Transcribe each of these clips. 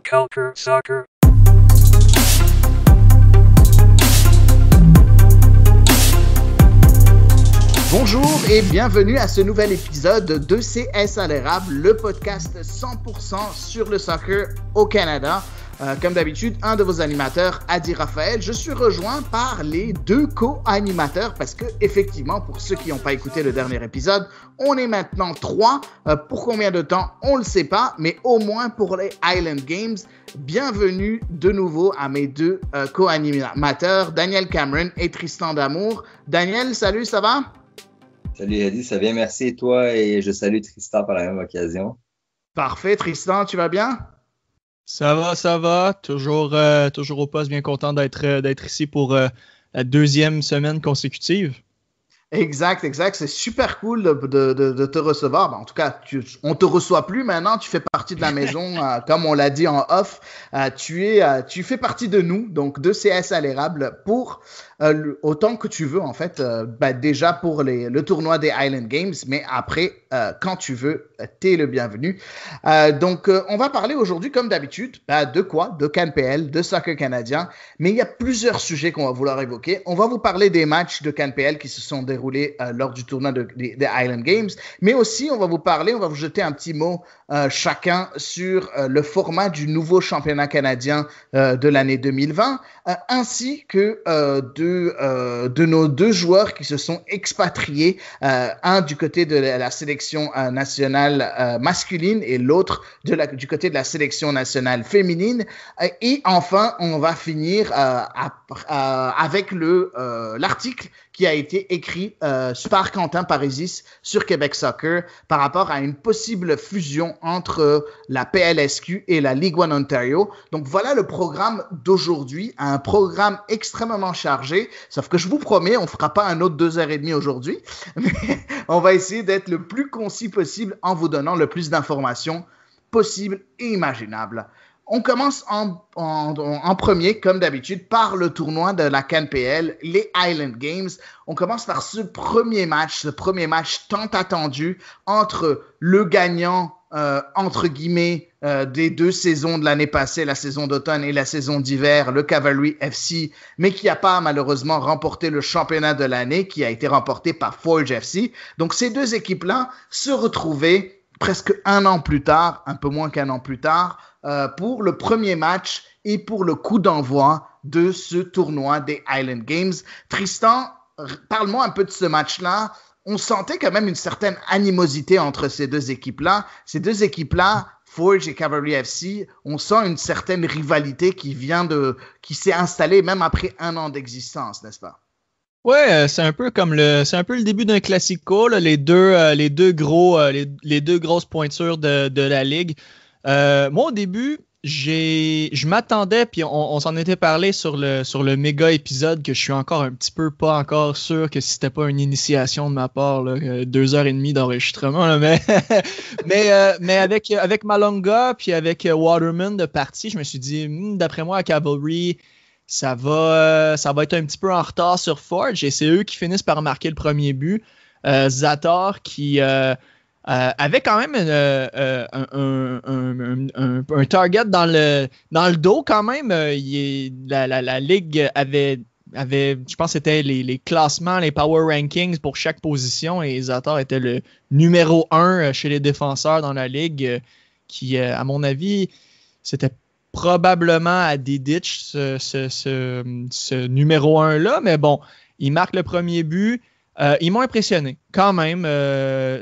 Culture Soccer. Bonjour et bienvenue à ce nouvel épisode de CS à l'érable, le podcast 100% sur le soccer au Canada. Comme d'habitude, un de vos animateurs, Adi Raphaël. Je suis rejoint par les deux co-animateurs parce que, effectivement, pour ceux qui n'ont pas écouté le dernier épisode, on est maintenant 3. Pour combien de temps, on ne le sait pas, mais au moins pour les Island Games. Bienvenue de nouveau à mes deux co-animateurs, Daniel Cameron et Tristan D'Amour. Daniel, salut, ça va? Salut Adi, ça va bien, merci. Et toi? Et je salue Tristan par la même occasion. Parfait, Tristan, tu vas bien? Ça va. Toujours au poste, bien content d'être ici pour la deuxième semaine consécutive. Exact. C'est super cool de te recevoir. En tout cas, on te reçoit plus maintenant. Tu fais partie de la maison, comme on l'a dit en off. Tu fais partie de nous, donc de CS à l'érable pour autant que tu veux, en fait. Déjà pour le tournoi des Island Games, mais après, quand tu veux, t'es le bienvenu. Donc, on va parler aujourd'hui, comme d'habitude, de quoi? De CanPL, de soccer canadien. Mais il y a plusieurs sujets qu'on va vouloir évoquer. On va vous parler des matchs de CanPL qui se sont déroulés lors du tournoi des Island Games. Mais aussi, on va vous jeter un petit mot chacun sur le format du nouveau championnat canadien de l'année 2020, ainsi que de nos deux joueurs qui se sont expatriés, un du côté de la sélection nationale masculine et l'autre du côté de la sélection nationale féminine. Et enfin, on va finir avec l'article qui a été écrit par Quentin Parisis sur Québec Soccer par rapport à une possible fusion entre la PLSQ et la Ligue 1 Ontario. Donc voilà le programme d'aujourd'hui, un programme extrêmement chargé, sauf que je vous promets, on ne fera pas un autre 2h30 aujourd'hui, mais on va essayer d'être le plus concis possible en vous donnant le plus d'informations possible et imaginable. On commence en premier, comme d'habitude, par le tournoi de la CanPL, les Island Games. On commence par ce premier match tant attendu entre le gagnant, entre guillemets, des deux saisons de l'année passée, la saison d'automne et la saison d'hiver, le Cavalry FC, mais qui n'a pas malheureusement remporté le championnat de l'année, qui a été remporté par Forge FC. Donc ces deux équipes-là se retrouvaient presque un an plus tard, un peu moins qu'un an plus tard, pour le premier match et pour le coup d'envoi de ce tournoi des Island Games. Tristan, parle-moi un peu de ce match-là. On sentait quand même une certaine animosité entre ces deux équipes-là. Ces deux équipes-là, Forge et Cavalry FC, on sent une certaine rivalité qui s'est installée même après un an d'existence, n'est-ce pas? Ouais, c'est un peu le début d'un classico, là, les deux grosses pointures de la ligue. Moi, au début, je m'attendais, puis on s'en était parlé sur le méga épisode, que je suis encore un petit peu pas encore sûr que c'était pas une initiation de ma part, là, 2h30 d'enregistrement, là, mais avec Malonga puis avec Waterman de partie, je me suis dit, d'après moi, à Cavalry, ça va être un petit peu en retard sur Forge, et c'est eux qui finissent par marquer le premier but. Zator qui avait quand même un target dans le dos quand même. La Ligue avait, je pense que c'était les classements, les power rankings pour chaque position, et Zator était le numéro 1 chez les défenseurs dans la Ligue, qui, à mon avis, c'était probablement à Didic ce numéro 1-là, mais bon, il marque le premier but. Ils m'ont impressionné quand même.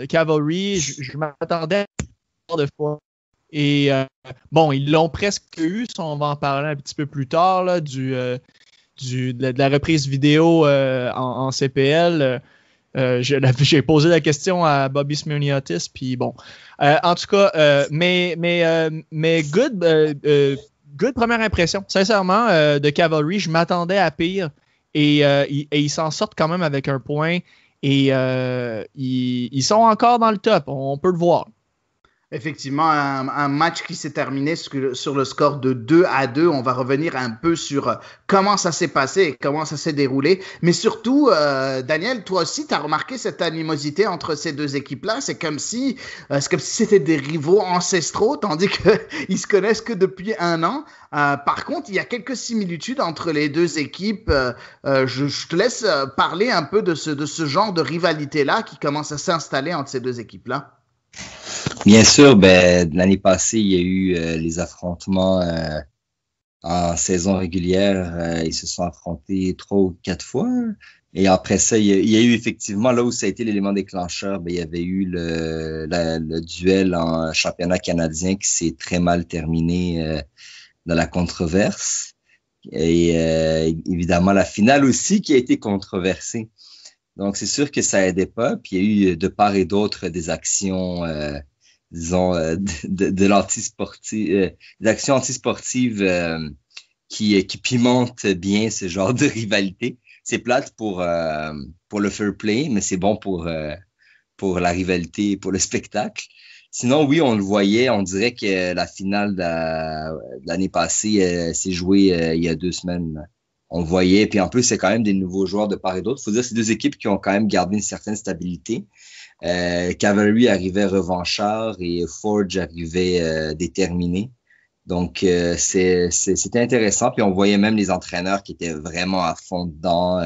Cavalry, je m'attendais à de fois. Et bon, ils l'ont presque eu, on va en parler un petit peu plus tard, là, de la reprise vidéo en CPL. J'ai posé la question à Bobby Smirniotis, puis bon. En tout cas, mais good première impression. Sincèrement, de Cavalry, je m'attendais à pire. Et ils s'en sortent quand même avec un point. Et ils sont encore dans le top, on peut le voir. Effectivement, un match qui s'est terminé sur le score de 2-2. On va revenir un peu sur comment ça s'est passé et comment ça s'est déroulé. Mais surtout, Daniel, toi aussi, tu as remarqué cette animosité entre ces deux équipes-là. C'est comme si c'était des rivaux ancestraux, tandis qu'ils se connaissent que depuis un an. Par contre, il y a quelques similitudes entre les deux équipes. Je te laisse parler un peu de ce genre de rivalité-là qui commence à s'installer entre ces deux équipes-là. Bien sûr, l'année passée, il y a eu les affrontements en saison régulière. Ils se sont affrontés 3 ou 4 fois. Et après ça, il y a eu effectivement, là où ça a été l'élément déclencheur, il y avait eu le duel en championnat canadien qui s'est très mal terminé dans la controverse. Et évidemment, la finale aussi qui a été controversée. Donc, c'est sûr que ça aidait pas. Puis, il y a eu de part et d'autre des actions, disons, de l'antisportive, des actions antisportives qui pimentent bien ce genre de rivalité. C'est plate pour le fair play, mais c'est bon pour la rivalité, pour le spectacle. Sinon, oui, on le voyait. On dirait que la finale de l'année passée s'est jouée il y a 2 semaines. On voyait, puis en plus, c'est quand même des nouveaux joueurs de part et d'autre. Il faut dire que c'est 2 équipes qui ont quand même gardé une certaine stabilité. Cavalry arrivait revanchard et Forge arrivait déterminé. Donc, c'était intéressant. Puis on voyait même les entraîneurs qui étaient vraiment à fond dedans.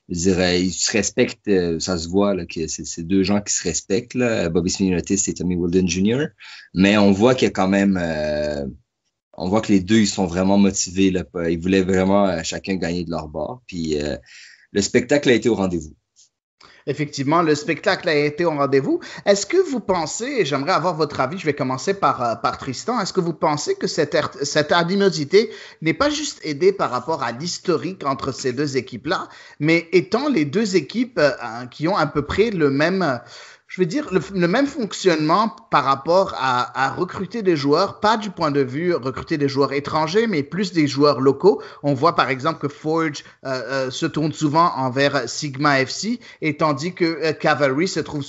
Je dirais, ils se respectent, ça se voit là, que c'est 2 gens qui se respectent, là, Bobby Smyrnatis et Tommy Wilden Jr. Mais on voit qu'il y a quand même... on voit que les 2, ils sont vraiment motivés. Là. Ils voulaient vraiment chacun gagner de leur bord. Puis le spectacle a été au rendez-vous. Effectivement, le spectacle a été au rendez-vous. Est-ce que vous pensez, et j'aimerais avoir votre avis, je vais commencer par Tristan, est-ce que vous pensez que cette animosité n'est pas juste aidée par rapport à l'historique entre ces 2 équipes-là, mais étant les 2 équipes qui ont à peu près le même... je veux dire, le même fonctionnement par rapport à recruter des joueurs, pas du point de vue recruter des joueurs étrangers, mais plus des joueurs locaux. On voit par exemple que Forge se tourne souvent envers Sigma FC, et tandis que Cavalry se tourne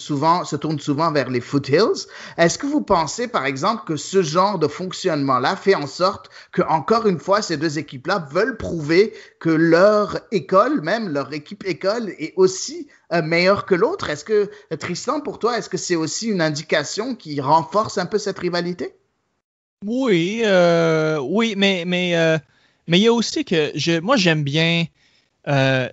souvent vers les Foothills. Est-ce que vous pensez par exemple que ce genre de fonctionnement-là fait en sorte que, encore une fois, ces 2 équipes-là veulent prouver que leur école, même leur équipe école, est aussi meilleure que l'autre? Est-ce que, Tristan, pour toi, est-ce que c'est aussi une indication qui renforce un peu cette rivalité? Oui, mais il y a aussi que moi j'aime bien.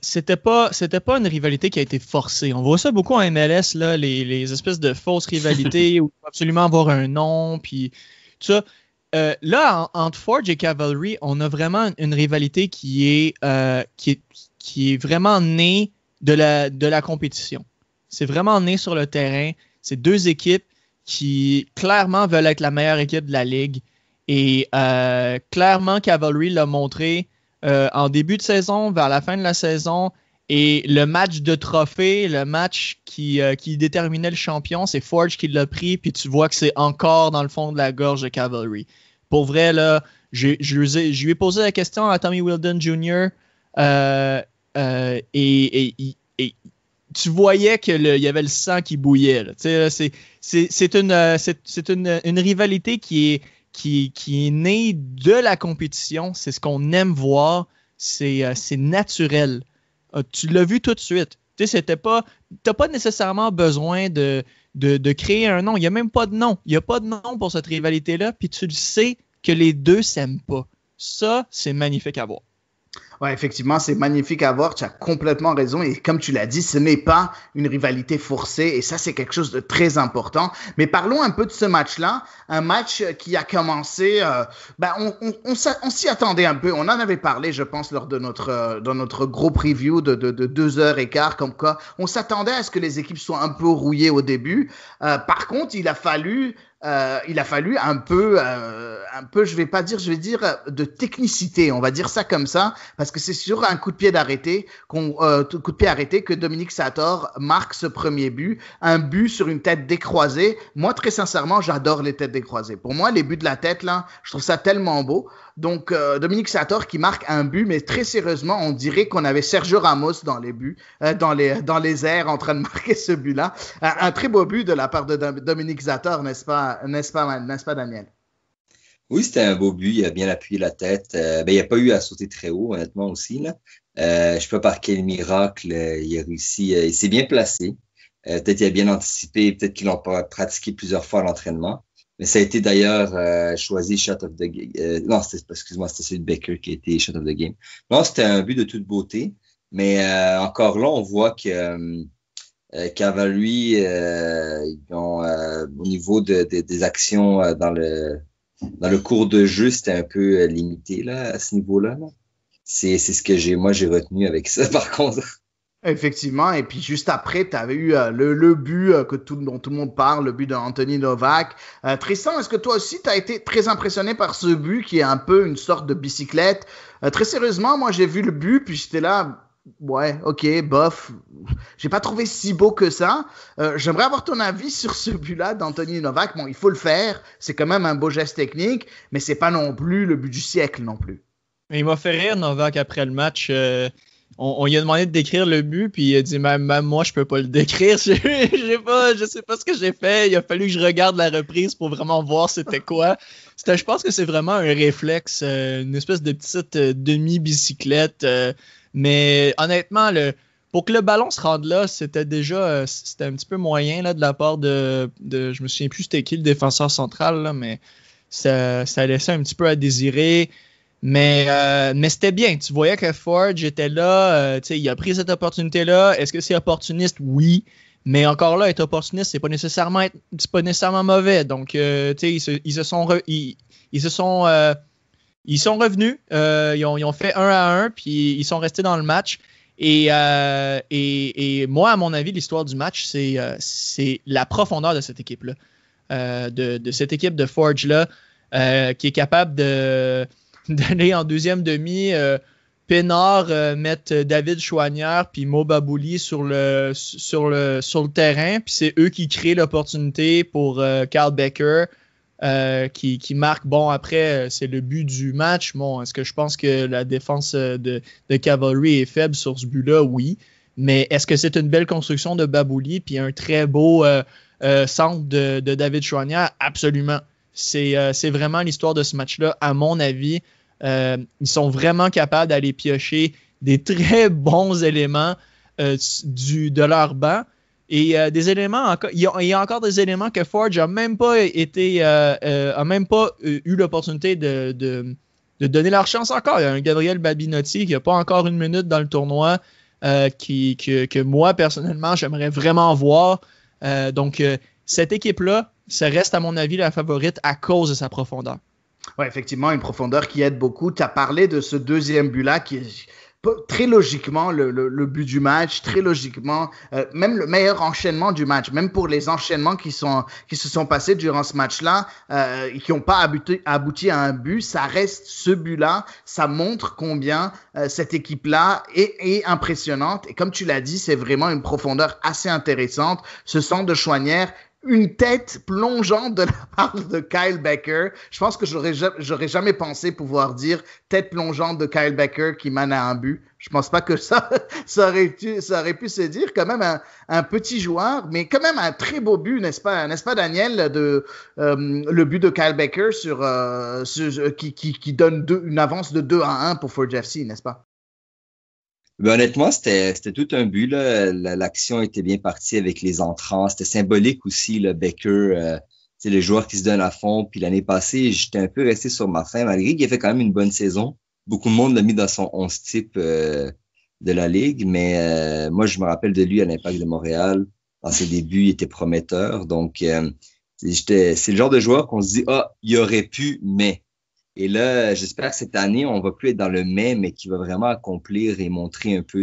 C'était pas une rivalité qui a été forcée. On voit ça beaucoup en MLS, là, les espèces de fausses rivalités où il faut absolument avoir un nom, puis tout ça. Là, entre Forge et Cavalry, on a vraiment une rivalité qui est vraiment née de la compétition. C'est vraiment né sur le terrain. C'est 2 équipes qui clairement veulent être la meilleure équipe de la ligue. Et clairement, Cavalry l'a montré en début de saison, vers la fin de la saison. Et le match de trophée, le match qui déterminait le champion, c'est Forge qui l'a pris. Puis tu vois que c'est encore dans le fond de la gorge de Cavalry. Pour vrai, là, je lui ai posé la question à Tommy Wilden Jr. Et tu voyais qu'il y avait le sang qui bouillait. Là. C'est une rivalité qui est née de la compétition. C'est ce qu'on aime voir. C'est naturel. Tu l'as vu tout de suite. Tu n'as pas nécessairement besoin de créer un nom. Il n'y a même pas de nom. Il n'y a pas de nom pour cette rivalité-là. Puis tu le sais que les 2 ne s'aiment pas. Ça, c'est magnifique à voir. Ouais, effectivement, c'est magnifique à voir. Tu as complètement raison. Et comme tu l'as dit, ce n'est pas une rivalité forcée. Et ça, c'est quelque chose de très important. Mais parlons un peu de ce match-là. Un match qui a commencé... on s'y attendait un peu. On en avait parlé, je pense, lors de notre gros preview de 2h15. Comme quoi, on s'attendait à ce que les équipes soient un peu rouillées au début. Par contre, il a fallu un peu, je vais dire de technicité, on va dire ça comme ça, parce que c'est sur un coup de pied arrêté que Dominique Sator marque ce premier but, un but sur une tête décroisée. Moi, très sincèrement, j'adore les têtes décroisées. Pour moi, les buts de la tête, là, je trouve ça tellement beau. Donc, Dominique Sator qui marque un but, mais très sérieusement, on dirait qu'on avait Sergio Ramos dans les buts, dans les airs en train de marquer ce but-là. Un très beau but de la part de Dominique Sator, n'est-ce pas, n'est-ce pas, Daniel? Oui, c'était un beau but. Il a bien appuyé la tête. Il n'a pas eu à sauter très haut, honnêtement, aussi, là. Je sais pas par quel miracle il a réussi. Il s'est bien placé. Peut-être qu'il a bien anticipé. Peut-être qu'ils l'ont pratiqué plusieurs fois à l'entraînement. Mais ça a été d'ailleurs choisi shot of the game. Non, excuse-moi, c'était celui de Baker qui a été shot of the game. Non, c'était un but de toute beauté. Mais encore là, on voit que Cavalry, au niveau des actions dans le cours de jeu, c'était un peu limité là, à ce niveau-là. Là. C'est ce que j'ai retenu avec ça, par contre. Effectivement, et puis juste après, tu avais eu le but dont tout le monde parle, le but d'Anthony Novak. Tristan, est-ce que toi aussi, tu as été très impressionné par ce but qui est un peu une sorte de bicyclette? Très sérieusement, moi, j'ai vu le but, puis j'étais là, ouais, ok, bof. J'ai pas trouvé si beau que ça. J'aimerais avoir ton avis sur ce but-là d'Anthony Novak. Bon, il faut le faire, c'est quand même un beau geste technique, mais c'est pas non plus le but du siècle non plus. Il m'a fait rire, Novak, après le match. On lui a demandé de décrire le but, puis il a dit même moi, je peux pas le décrire. Je sais pas ce que j'ai fait. Il a fallu que je regarde la reprise pour vraiment voir c'était quoi. Je pense que c'est vraiment un réflexe, une espèce de petite demi-bicyclette. Mais honnêtement, pour que le ballon se rende là, c'était un petit peu moyen là, de la part de je me souviens plus c'était qui le défenseur central, là, mais ça laissait un petit peu à désirer. Mais c'était bien. Tu voyais que Forge était là. Il a pris cette opportunité-là. Est-ce que c'est opportuniste? Oui. Mais encore là, être opportuniste, c'est pas nécessairement mauvais. Donc, ils sont revenus. Ils ont fait 1-1, puis ils sont restés dans le match. Et moi, à mon avis, l'histoire du match, c'est la profondeur de cette équipe-là. De cette équipe de Forge-là, qui est capable d'aller en deuxième demi, Pénard mettre David Chouanière puis Mo Babouli sur le terrain, puis c'est eux qui créent l'opportunité pour Carl Becker qui marque. Bon, après, c'est le but du match. Bon, est-ce que je pense que la défense de Cavalry est faible sur ce but-là? Oui. Mais est-ce que c'est une belle construction de Babouli puis un très beau centre de David Chouanière? Absolument. C'est vraiment l'histoire de ce match-là, à mon avis. Ils sont vraiment capables d'aller piocher des très bons éléments de leur banc. Et des éléments, il y a encore des éléments que Forge a même pas eu l'opportunité de donner leur chance encore. Il y a un Gabriel Babinotti qui n'a pas encore une minute dans le tournoi, que moi, personnellement, j'aimerais vraiment voir. Donc, cette équipe-là, ça reste, à mon avis, la favorite à cause de sa profondeur. Oui, effectivement, une profondeur qui aide beaucoup. Tu as parlé de ce deuxième but-là qui est très logiquement le but du match, très logiquement, même le meilleur enchaînement du match, même pour les enchaînements qui se sont passés durant ce match-là, qui n'ont pas abouti à un but, ça reste ce but-là, ça montre combien cette équipe-là est impressionnante. Et comme tu l'as dit, c'est vraiment une profondeur assez intéressante. Ce centre de Chouanière, une tête plongeante de la part de Kyle Becker. Je pense que j'aurais jamais pensé pouvoir dire tête plongeante de Kyle Becker qui mène à un but. Je pense pas que ça aurait pu se dire. Quand même un petit joueur, mais quand même un très beau but, n'est-ce pas, Daniel, le but de Kyle Becker qui donne une avance de 2-1 pour Forge FC, n'est-ce pas? Ben, honnêtement, c'était tout un but, là. L'action était bien partie avec les entrants. C'était symbolique aussi, le Baker, c'est le joueur qui se donne à fond. Puis l'année passée, j'étais un peu resté sur ma faim, malgré qu'il a fait quand même une bonne saison. Beaucoup de monde l'a mis dans son 11 type de la Ligue, mais moi, je me rappelle de lui à l'Impact de Montréal. Dans ses débuts, il était prometteur. Donc, c'est le genre de joueur qu'on se dit, il aurait pu, mais... Et là, j'espère que cette année, on va plus être dans le mais qui va vraiment accomplir et montrer un peu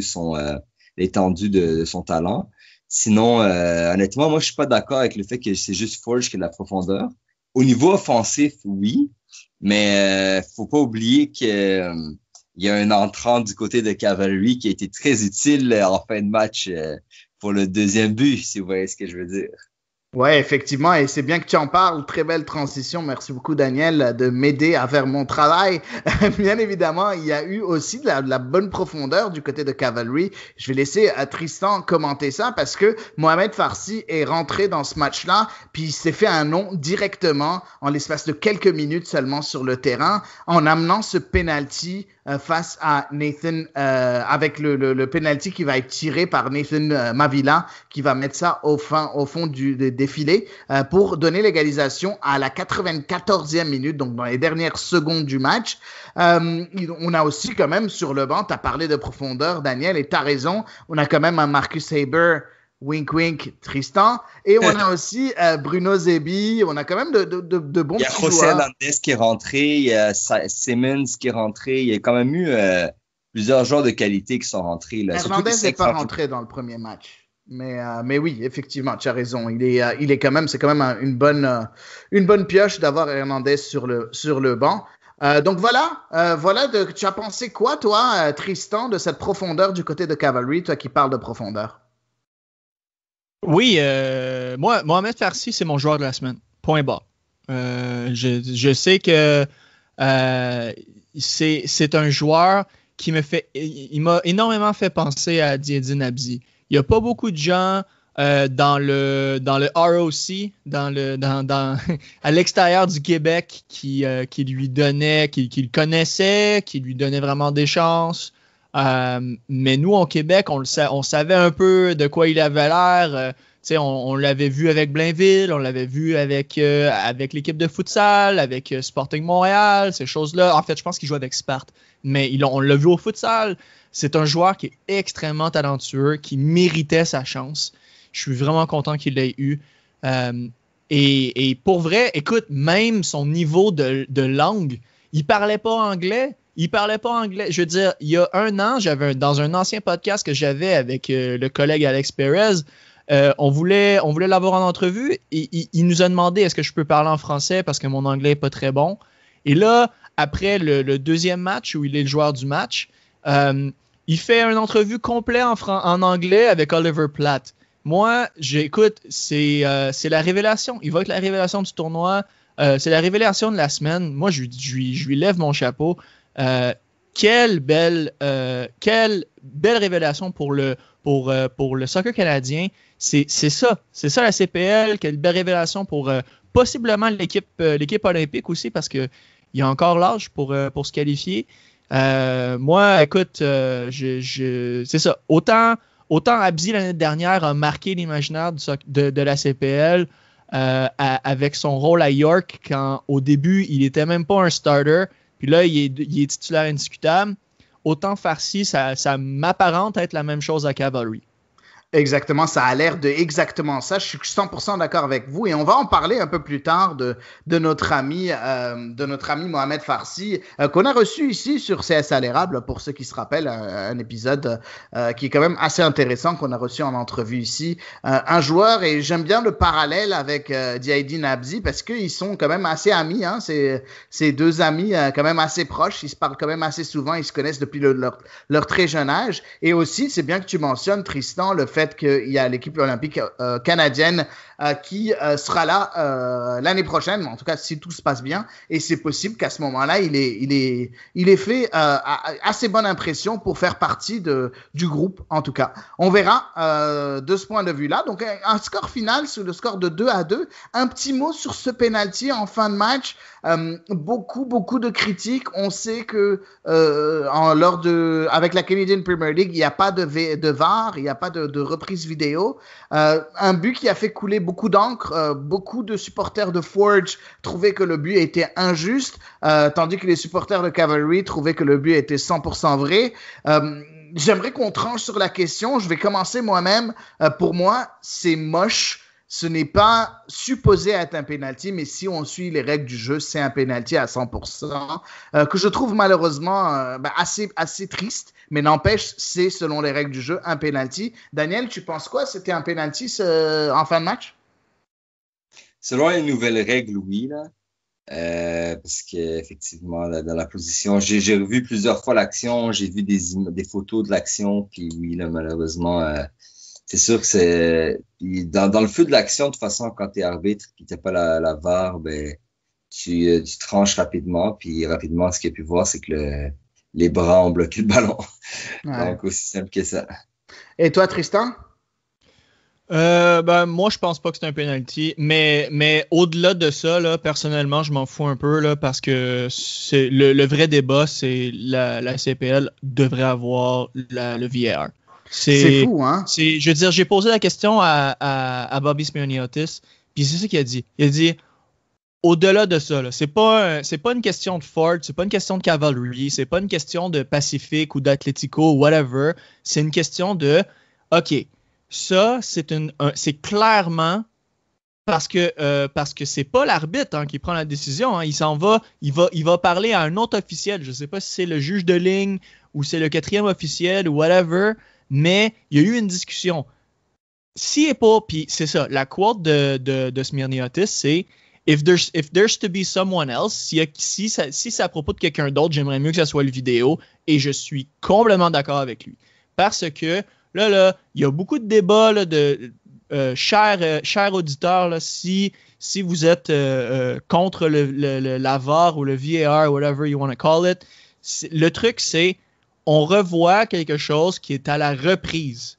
l'étendue de son talent. Sinon, honnêtement, moi, je suis pas d'accord avec le fait que c'est juste Forge qui a de la profondeur. Au niveau offensif, oui, mais faut pas oublier que il y a un entrant du côté de Cavalry qui a été très utile en fin de match pour le deuxième but, si vous voyez ce que je veux dire. Ouais, effectivement, et c'est bien que tu en parles. Très belle transition. Merci beaucoup, Daniel, de m'aider à faire mon travail. Bien évidemment, il y a eu aussi de la bonne profondeur du côté de Cavalry. Je vais laisser Tristan commenter ça parce que Mohamed Farsi est rentré dans ce match-là, puis il s'est fait un nom directement en l'espace de quelques minutes seulement sur le terrain en amenant ce penalty face à Nathan, avec le penalty qui va être tiré par Nathan Mavila, qui va mettre ça au fond du défilé pour donner l'égalisation à la 94e minute, donc dans les dernières secondes du match. On a aussi quand même sur le banc, tu as parlé de profondeur, Daniel, et tu as raison, on a quand même un Marcus Haber, wink wink, Tristan, et on a aussi Bruno Zebi, on a quand même de bons petits joueurs. Il y a José Hernandez qui est rentré, il y a Simmons qui est rentré, il y a quand même eu plusieurs joueurs de qualité qui sont rentrés. Là. Hernandez n'est pas rentré dans le premier match. Mais oui, effectivement, tu as raison. Il est quand même, c'est quand même une bonne pioche d'avoir Hernandez sur le banc. Donc voilà, tu as pensé quoi, toi, Tristan, de cette profondeur du côté de Cavalry, toi qui parles de profondeur? Oui, moi, Mohamed Farsi, c'est mon joueur de la semaine. Point barre. Je sais que c'est un joueur qui il m'a énormément fait penser à Diedine Abzi. Il n'y a pas beaucoup de gens dans le ROC, à l'extérieur du Québec qui lui donnaient, qui le connaissaient, qui lui donnaient vraiment des chances. Mais nous, au Québec, on savait un peu de quoi il avait l'air. On l'avait vu avec Blainville, on l'avait vu avec l'équipe de futsal, avec Sporting Montréal, ces choses-là. En fait, je pense qu'il joue avec Sparte, mais on l'a vu au futsal. C'est un joueur qui est extrêmement talentueux, qui méritait sa chance. Je suis vraiment content qu'il l'ait eu. Et pour vrai, écoute, même son niveau de langue, il parlait pas anglais. Je veux dire, il y a un an, dans un ancien podcast que j'avais avec le collègue Alex Perez, on voulait l'avoir en entrevue et il nous a demandé est-ce que je peux parler en français parce que mon anglais n'est pas très bon. Et là, après le deuxième match où il est le joueur du match, il fait une entrevue complète en anglais avec Oliver Platt. Moi, j'écoute, c'est la révélation. Il va être la révélation du tournoi. C'est la révélation de la semaine. Moi, je lui lève mon chapeau. Quelle belle révélation pour le soccer canadien. C'est ça la CPL. Quelle belle révélation pour possiblement l'équipe olympique aussi parce que il y a encore l'âge pour se qualifier. Moi, écoute, c'est ça. Autant Abzi l'année dernière a marqué l'imaginaire de la CPL avec son rôle à York quand au début il était même pas un starter. Puis là, il est titulaire indiscutable. Autant Farsi, ça m'apparente être la même chose à Cavalry. Exactement, ça a l'air de exactement ça. Je suis 100% d'accord avec vous et on va en parler un peu plus tard de notre ami Mohamed Farsi qu'on a reçu ici sur CSA l'érable pour ceux qui se rappellent un épisode qui est quand même assez intéressant qu'on a reçu en entrevue ici. Un joueur et j'aime bien le parallèle avec Diaydin Abzi parce qu'ils sont quand même assez amis. Hein, c'est deux amis quand même assez proches. Ils se parlent quand même assez souvent. Ils se connaissent depuis leur très jeune âge. Et aussi, c'est bien que tu mentionnes, Tristan, le fait qu'il y a l'équipe olympique canadienne qui sera là l'année prochaine, en tout cas si tout se passe bien, et c'est possible qu'à ce moment-là, il ait fait assez bonne impression pour faire partie du groupe, en tout cas. On verra de ce point de vue-là. Donc un score final sur le score de 2-2. Un petit mot sur ce penalty en fin de match. Beaucoup de critiques. On sait que avec la Canadian Premier League, il n'y a pas de VAR, il n'y a pas de reprise vidéo. Un but qui a fait couler beaucoup d'encre. Beaucoup de supporters de Forge trouvaient que le but était injuste, tandis que les supporters de Cavalry trouvaient que le but était 100% vrai. J'aimerais qu'on tranche sur la question. Je vais commencer moi-même. Pour moi, c'est moche. Ce n'est pas supposé être un penalty, mais si on suit les règles du jeu, c'est un penalty à 100%, que je trouve malheureusement assez triste, mais n'empêche, c'est selon les règles du jeu un penalty. Daniel, tu penses quoi? C'était un penalty en fin de match? Selon les nouvelles règles, oui, là. Parce qu'effectivement, dans la position, j'ai revu plusieurs fois l'action, j'ai vu des photos de l'action, puis oui, là, malheureusement, c'est sûr que dans le feu de l'action, de toute façon, quand t'es arbitre et t'as pas la VAR, ben, tu tranches rapidement, puis rapidement, ce qu'il y a pu voir, c'est que les bras ont bloqué le ballon. Ouais. Donc, aussi simple que ça. Et toi, Tristan? Moi, je pense pas que c'est un penalty, mais au-delà de ça, là, personnellement, je m'en fous un peu là, parce que c'est le vrai débat, c'est la CPL devrait avoir le VAR. C'est fou, hein? Je veux dire, j'ai posé la question à Bobby Smirniotis, puis c'est ça qu'il a dit. Il a dit, au-delà de ça, là, c'est pas une question de Ford, c'est pas une question de Cavalry, c'est pas une question de Pacific ou d'Atletico ou whatever. C'est une question de, OK, ça, c'est clairement parce que c'est pas l'arbitre qui prend la décision. Hein. Il va parler à un autre officiel. Je sais pas si c'est le juge de ligne ou c'est le 4e officiel ou whatever, mais il y a eu une discussion. S'il est pas, puis c'est ça, la quote de Smirniotis, c'est If there's to be someone else, si c'est à propos de quelqu'un d'autre, j'aimerais mieux que ça soit le vidéo, et je suis complètement d'accord avec lui. Parce que là, il y a beaucoup de débats là, de chers auditeurs, là, si vous êtes contre la VAR ou le VAR, whatever you want to call it, le truc, c'est on revoit quelque chose qui est à la reprise.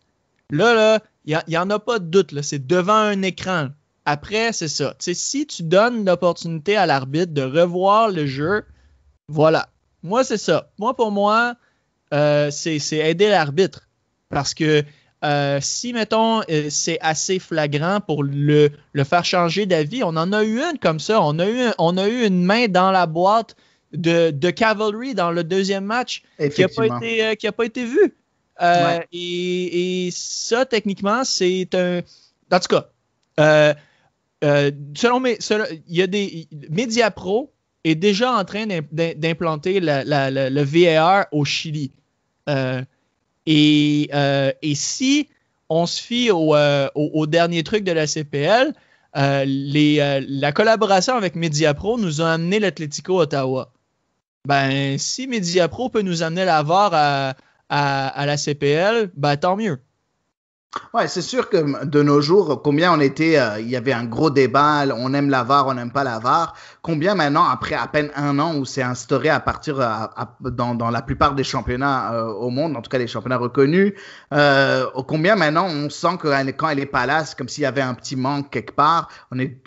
Là, il n'y en a pas de doute, là, c'est devant un écran. Après, c'est ça. T'sais, si tu donnes l'opportunité à l'arbitre de revoir le jeu, voilà. Moi, c'est ça. Pour moi, c'est aider l'arbitre. Parce que si, mettons, c'est assez flagrant pour le faire changer d'avis, on en a eu une comme ça. On a eu une main dans la boîte de Cavalry dans le deuxième match qui n'a pas été vue. Ouais. Et ça, techniquement, c'est un... En tout cas... il y a des Mediapro est déjà en train d'implanter le VAR au Chili. Et si on se fie au dernier truc de la CPL, la collaboration avec Mediapro nous a amené l'Atlético Ottawa. Ben, si Mediapro peut nous amener la VAR à la CPL, ben tant mieux. Ouais, c'est sûr que de nos jours, combien il y avait un gros débat, on aime la VAR, on n'aime pas la VAR. Combien maintenant, après à peine un an où c'est instauré à partir dans la plupart des championnats au monde, en tout cas les championnats reconnus, combien maintenant on sent que quand elle est pas là, c'est comme s'il y avait un petit manque quelque part.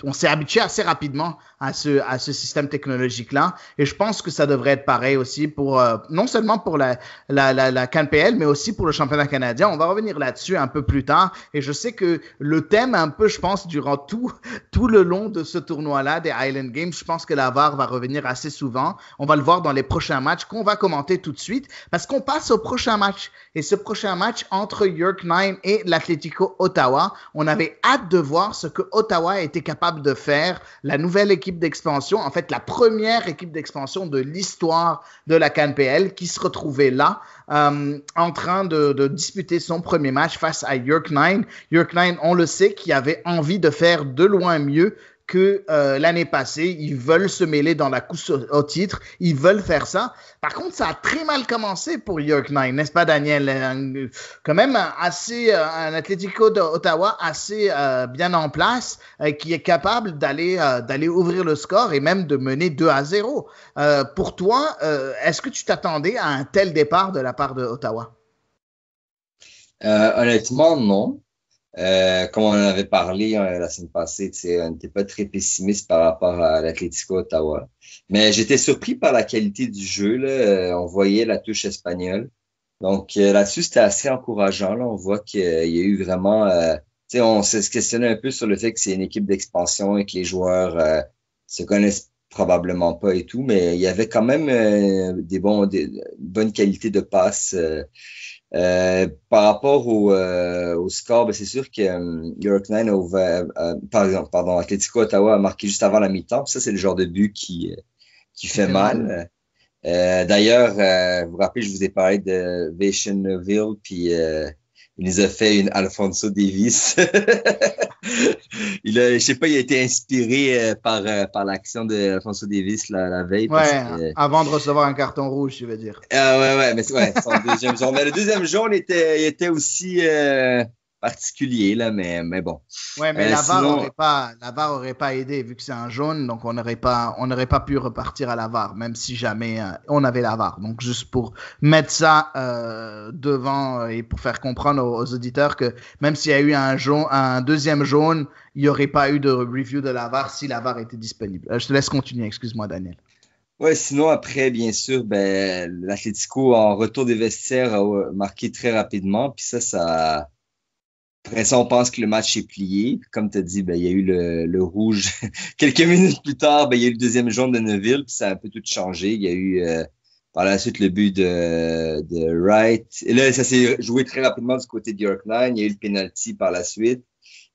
On s'est habitué assez rapidement à ce système technologique-là. Et je pense que ça devrait être pareil aussi pour non seulement pour la CanPL, mais aussi pour le championnat canadien. On va revenir là-dessus un peu plus tard. Et je sais que le thème un peu, je pense, durant tout le long de ce tournoi-là des Highland Games, je pense que la VAR va revenir assez souvent. On va le voir dans les prochains matchs qu'on va commenter tout de suite parce qu'on passe au prochain match. Et ce prochain match entre York 9 et l'Atlético Ottawa, on avait hâte de voir ce que Ottawa était capable de faire, la nouvelle équipe d'expansion, en fait la première équipe d'expansion de l'histoire de la CanPL qui se retrouvait là en train de disputer son premier match face à York 9. York 9, on le sait, qui avait envie de faire de loin mieux que l'année passée. Ils veulent se mêler dans la course au titre. Ils veulent faire ça. Par contre, ça a très mal commencé pour York 9, n'est-ce pas, Daniel? Quand même un Atlético d'Ottawa assez bien en place, qui est capable d'aller ouvrir le score et même de mener 2-0. Pour toi, est-ce que tu t'attendais à un tel départ de la part de Ottawa? Honnêtement, non. Comme on en avait parlé la semaine passée, on n'était pas très pessimiste par rapport à l'Atlético Ottawa. Mais j'étais surpris par la qualité du jeu. Là. On voyait la touche espagnole. Donc là-dessus, c'était assez encourageant. Là. On voit qu'il y a eu vraiment... on se questionnait un peu sur le fait que c'est une équipe d'expansion et que les joueurs se connaissent probablement pas et tout, mais il y avait quand même des bonnes qualités de passe. Par rapport au score, ben c'est sûr que York 9 Atlético Ottawa a marqué juste avant la mi-temps. Ça, c'est le genre de but qui fait mal. D'ailleurs, vous vous rappelez, je vous ai parlé de Vaishnauville, puis il nous a fait une Alphonso Davies. Je sais pas, il a été inspiré par l'action de Alphonso Davies la veille. Ouais, avant de recevoir un carton rouge, tu veux dire. Ouais, mais son deuxième jour. Mais le deuxième jour, il était aussi particulier, là, mais bon. Ouais, mais la sinon... VAR aurait pas aidé vu que c'est un jaune, donc on n'aurait pas pu repartir à la VAR, même si jamais on avait la VAR. Donc juste pour mettre ça devant et pour faire comprendre aux auditeurs que même s'il y a eu un deuxième jaune, il n'y aurait pas eu de review de la VAR si la VAR était disponible. Je te laisse continuer, excuse-moi Daniel. Ouais, sinon après, bien sûr, l'Atlético en retour des vestiaires a marqué très rapidement, puis ça. Après ça, on pense que le match est plié. Comme tu as dit, il y a eu le rouge. Quelques minutes plus tard, il y a eu le deuxième jaune de Neville, puis ça a un peu tout changé. Il y a eu par la suite le but de Wright. Et là, ça s'est joué très rapidement du côté de York 9. Il y a eu le penalty par la suite.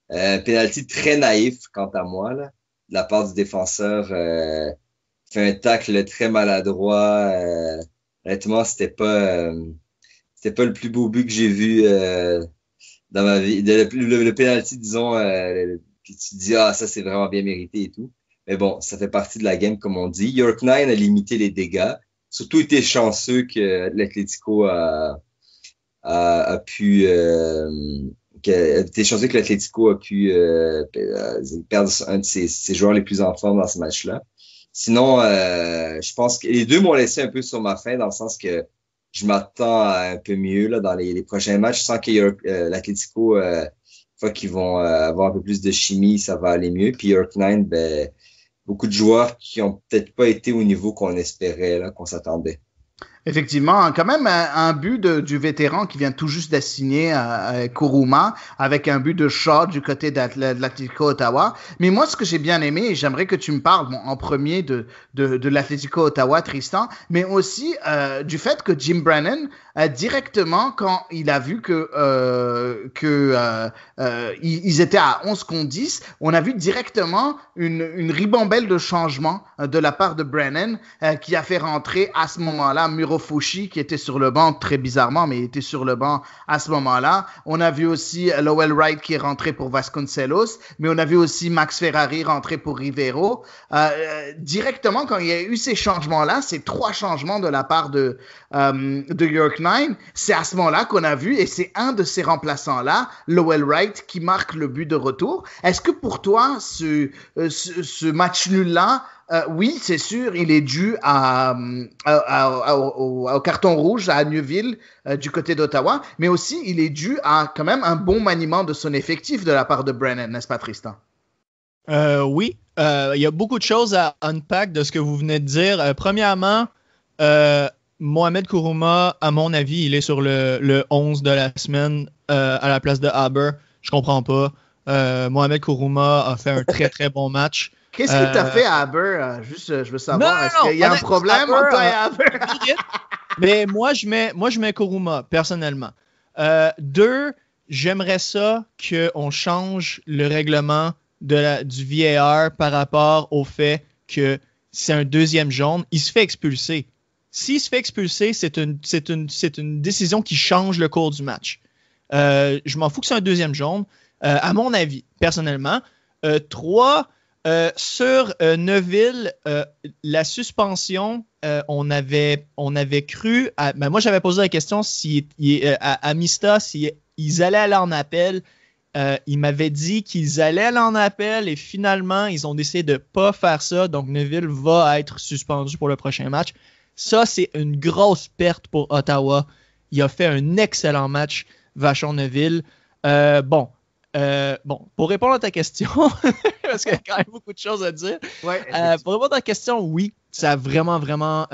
Penalty très naïf, quant à moi, là, de la part du défenseur. Fait un tacle très maladroit. Honnêtement, c'était pas le plus beau but que j'ai vu dans ma vie. Le penalty, disons, puis tu te dis ça c'est vraiment bien mérité et tout. Mais bon, ça fait partie de la game, comme on dit. York 9 a limité les dégâts. Surtout été chanceux que l'Atlético a pu l'Atlético a pu perdre un de ses joueurs les plus en forme dans ce match-là. Sinon, je pense que les deux m'ont laissé un peu sur ma faim dans le sens que je m'attends à un peu mieux là dans les prochains matchs. Je sens que l'Atlético, une fois qu'ils vont avoir un peu plus de chimie, ça va aller mieux. Puis York 9, beaucoup de joueurs qui ont peut-être pas été au niveau qu'on espérait, là, qu'on s'attendait. Effectivement, quand même un but du vétéran qui vient tout juste d'assigner Kuruma avec un but de Shaw du côté de l'Atlético Ottawa. Mais moi, ce que j'ai bien aimé, et j'aimerais que tu me parles en premier de l'Atlético Ottawa, Tristan, mais aussi du fait que Jim Brennan, directement, quand il a vu ils étaient à 11 contre 10, on a vu directement une ribambelle de changements de la part de Brennan qui a fait rentrer à ce moment-là Fushi qui était sur le banc très bizarrement, mais il était sur le banc à ce moment-là. On a vu aussi Lowell Wright qui est rentré pour Vasconcelos, mais on a vu aussi Max Ferrari rentrer pour Rivero. Directement, quand il y a eu ces changements-là, ces 3 changements de la part de York 9, c'est à ce moment-là qu'on a vu, et c'est un de ces remplaçants-là, Lowell Wright, qui marque le but de retour. Est-ce que pour toi, ce match nul-là, oui, c'est sûr, il est dû au carton rouge à Neuville du côté d'Ottawa, mais aussi il est dû à quand même un bon maniement de son effectif de la part de Brennan, n'est-ce pas, Tristan? Oui, il y a beaucoup de choses à unpack de ce que vous venez de dire. Premièrement, Mohamed Kourouma, à mon avis, il est sur le 11 de la semaine à la place de Haber. Je comprends pas. Mohamed Kourouma a fait un très, très bon match. Qu'est-ce qu'il t'a fait à Haber? Juste, je veux savoir, est-ce qu'il y a un problème entre toi et Haber? Mais moi, je mets Kourouma, personnellement. 2, j'aimerais ça qu'on change le règlement du VAR par rapport au fait que c'est un deuxième jaune. Il se fait expulser. S'il se fait expulser, c'est une décision qui change le cours du match. Je m'en fous que c'est un deuxième jaune. À mon avis, personnellement. 3, sur Neuville, la suspension, on avait cru... moi, j'avais posé la question à Mista s'ils allaient aller en appel. Ils m'avaient dit qu'ils allaient aller en appel et finalement, ils ont décidé de ne pas faire ça. Donc, Neuville va être suspendu pour le prochain match. Ça, c'est une grosse perte pour Ottawa. Il a fait un excellent match, Vachon Neuville. Bon, pour répondre à ta question, parce qu'il y a quand même beaucoup de choses à dire. Ouais, pour répondre à ta question, oui, ça a vraiment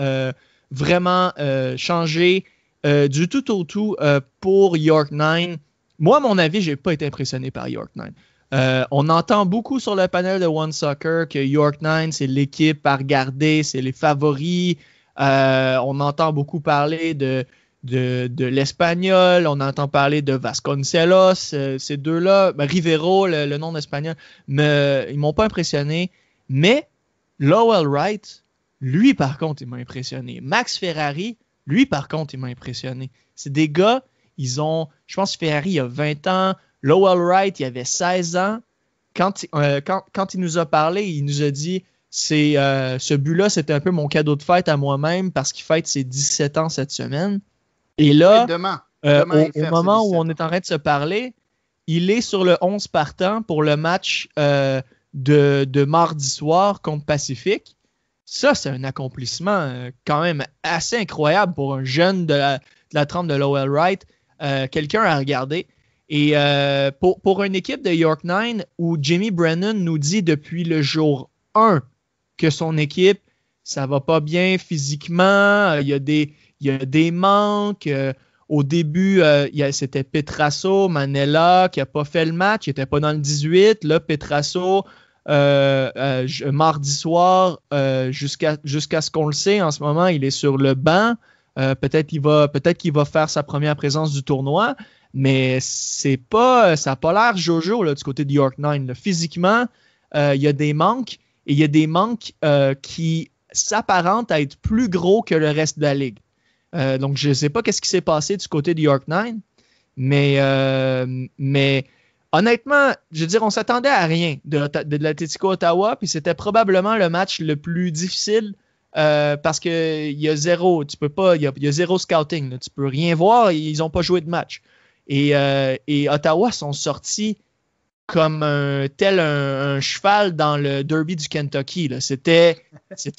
changé du tout au tout pour York 9. Moi, à mon avis, j'ai pas été impressionné par York 9. On entend beaucoup sur le panel de One Soccer que York 9, c'est l'équipe à regarder, c'est les favoris. On entend beaucoup parler de l'Espagnol, on entend parler de Vasconcelos, ces deux-là, Rivero, le nom d'Espagnol, mais ils m'ont pas impressionné. Mais Lowell Wright, lui, par contre, il m'a impressionné. Max Ferrari, lui, par contre, il m'a impressionné. C'est des gars, je pense que Ferrari, il a 20 ans, Lowell Wright, il avait 16 ans. Quand il nous a parlé, il nous a dit... ce but-là, c'était un peu mon cadeau de fête à moi-même parce qu'il fête ses 17 ans cette semaine. Et là, demain, au moment où on est en train de se parler, il est sur le 11 partant pour le match de mardi soir contre Pacific. Ça, c'est un accomplissement quand même assez incroyable pour un jeune de la trempe de Lowell Wright. Quelqu'un à regarder. Et pour une équipe de York 9 où Jimmy Brennan nous dit depuis le jour 1 que son équipe, ça va pas bien physiquement, il y a des manques. Au début, c'était Petrasso, Manella qui n'a pas fait le match, il n'était pas dans le 18. Là, Petrasso, mardi soir, jusqu'à ce qu'on le sait, en ce moment, il est sur le banc. Peut-être qu'il va faire sa première présence du tournoi, mais ça n'a pas l'air Jojo là, du côté de York 9. Là. Physiquement, il y a des manques, et il y a des manques qui s'apparentent à être plus gros que le reste de la ligue. Donc, je ne sais pas ce qui s'est passé du côté de York 9, mais honnêtement, je veux dire, on ne s'attendait à rien de l'Atlético Ottawa, puis c'était probablement le match le plus difficile parce qu'il y a zéro, il y a zéro scouting, là, tu peux rien voir, ils n'ont pas joué de match. Et Ottawa sont sortis comme un cheval dans le derby du Kentucky. Là. C'était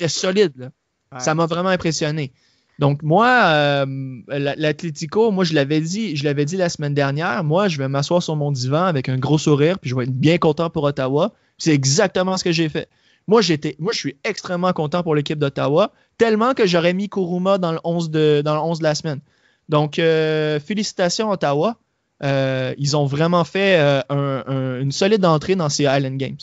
solide. Là. Ouais. Ça m'a vraiment impressionné. Donc moi, l'Atlético, moi je l'avais dit la semaine dernière, moi je vais m'asseoir sur mon divan avec un gros sourire, puis je vais être bien content pour Ottawa. C'est exactement ce que j'ai fait. Moi, je suis extrêmement content pour l'équipe d'Ottawa, tellement que j'aurais mis Kuruma dans le 11 de la semaine. Donc, félicitations Ottawa. Ils ont vraiment fait une solide entrée dans ces Island Games.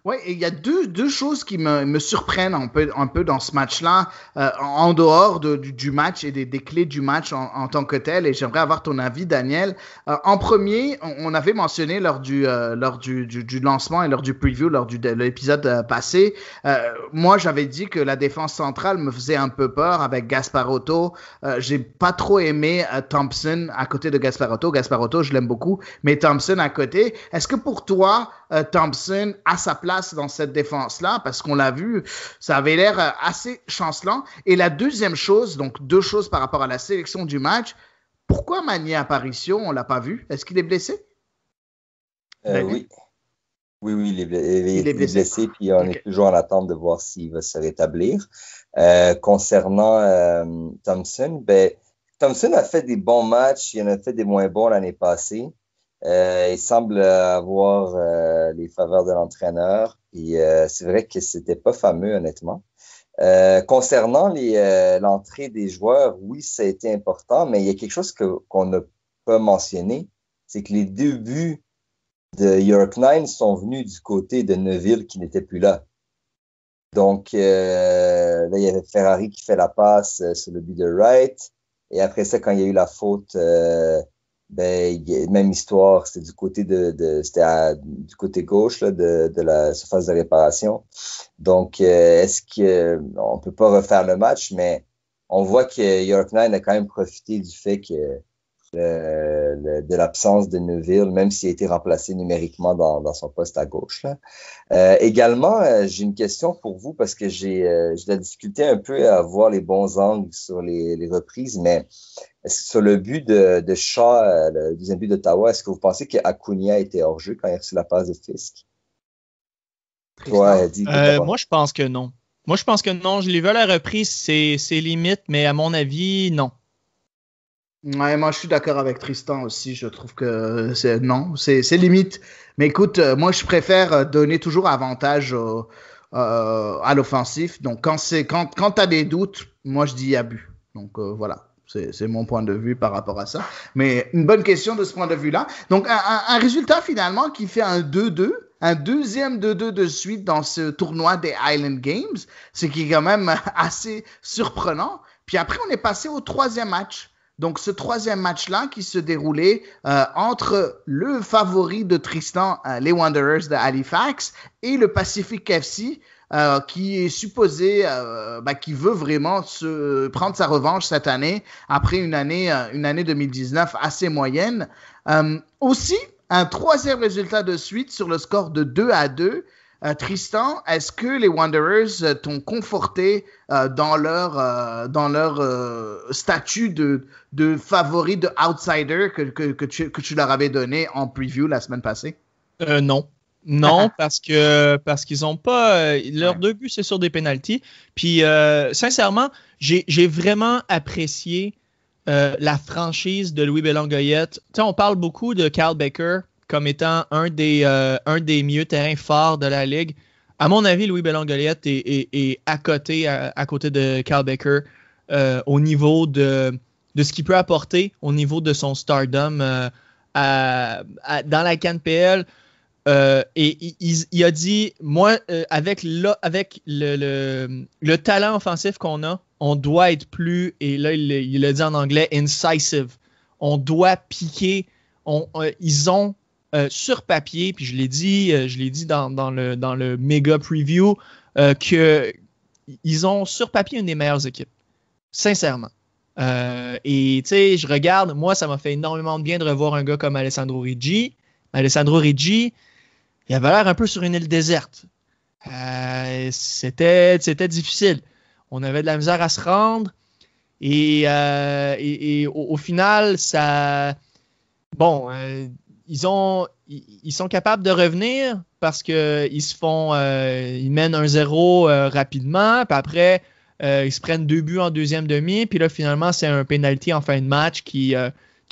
Oui, il y a deux choses qui me surprennent un peu dans ce match-là, en dehors du match et des clés du match en tant que tel, et j'aimerais avoir ton avis, Daniel. En premier, on avait mentionné lors du lancement et lors du preview, de l'épisode passé, moi j'avais dit que la défense centrale me faisait un peu peur avec Gasparotto. J'ai pas trop aimé Thompson à côté de Gasparotto. Gasparotto, je l'aime beaucoup, mais Thompson à côté. Est-ce que pour toi, Thompson a sa place dans cette défense-là, parce qu'on l'a vu, ça avait l'air assez chancelant. Et la deuxième chose, donc deux choses par rapport à la sélection du match, pourquoi Manny Aparicio, on ne l'a pas vu? Est-ce qu'il est blessé? Oui, il est blessé, puis on est toujours en attente de voir s'il va se rétablir. Concernant Thompson, Thompson a fait des bons matchs, il en a fait des moins bons l'année passée. Il semble avoir les faveurs de l'entraîneur, et c'est vrai que c'était pas fameux, honnêtement. Concernant l'entrée des joueurs, oui, ça a été important, mais il y a quelque chose qu'on n'a pas mentionné, c'est que les deux buts de York 9 sont venus du côté de Neuville qui n'était plus là. Donc, là, il y avait Ferrari qui fait la passe sur le but de Wright, et après ça, quand il y a eu la faute... même histoire, c'était du côté du côté gauche là, de la surface de réparation. Donc, est-ce que on peut pas refaire le match, mais on voit que York 9 a quand même profité du fait que de l'absence de Neuville, même s'il a été remplacé numériquement dans son poste à gauche. Là. Également, j'ai une question pour vous parce que j'ai de la difficulté un peu à voir les bons angles sur les reprises, mais est-ce que sur le but de Shaw, le deuxième but d'Ottawa, est-ce que vous pensez qu'Acuna était hors-jeu quand il a reçu la passe de Fisk? Toi, moi, je pense que non. Je l'ai vu à la reprise, c'est limite, mais à mon avis, non. Ouais, moi je suis d'accord avec Tristan aussi. Je trouve que c'est limite. Mais écoute, moi je préfère donner toujours avantage à l'offensif. Donc quand t'as des doutes, moi je dis abus. Donc voilà. C'est mon point de vue par rapport à ça. Mais une bonne question de ce point de vue-là. Donc, un résultat finalement qui fait un 2-2, un deuxième 2-2 de suite dans ce tournoi des Island Games, ce qui est quand même assez surprenant. Puis après, on est passé au troisième match. Donc, ce troisième match-là qui se déroulait entre le favori de Tristan, les Wanderers de Halifax, et le Pacific FC, qui est supposé, qui veut vraiment prendre sa revanche cette année, après une année 2019 assez moyenne. Aussi, un troisième résultat de suite sur le score de 2-2. Tristan, est-ce que les Wanderers t'ont conforté dans leur statut de favori, de outsider que tu leur avais donné en preview la semaine passée? Non. Non, parce qu'ils ont pas. Leurs deux buts, c'est sur des pénaltys. Puis, sincèrement, j'ai vraiment apprécié la franchise de Louis Bellangoyette. Tu sais, on parle beaucoup de Cal Baker comme étant un des milieux terrains forts de la Ligue. À mon avis, Louis Bellangoyette est à côté de Cal Baker au niveau de ce qu'il peut apporter, au niveau de son stardom dans la CanPL. Et il a dit, moi, avec le talent offensif qu'on a, on doit être plus, et là, il l'a dit en anglais, incisive. On doit piquer. Ils ont sur papier, puis je l'ai dit dans le méga preview, qu'ils ont sur papier une des meilleures équipes. Sincèrement. Et tu sais, je regarde, moi, ça m'a fait énormément de bien de revoir un gars comme Alessandro Riggi. Alessandro Riggi, il avait l'air un peu sur une île déserte. C'était difficile. On avait de la misère à se rendre. Et au final, ça... Bon, ils sont capables de revenir parce qu'ils ils mènent 1-0 rapidement. Puis après, ils se prennent 2 buts en deuxième demi. Puis là, finalement, c'est un penalty en fin de match qui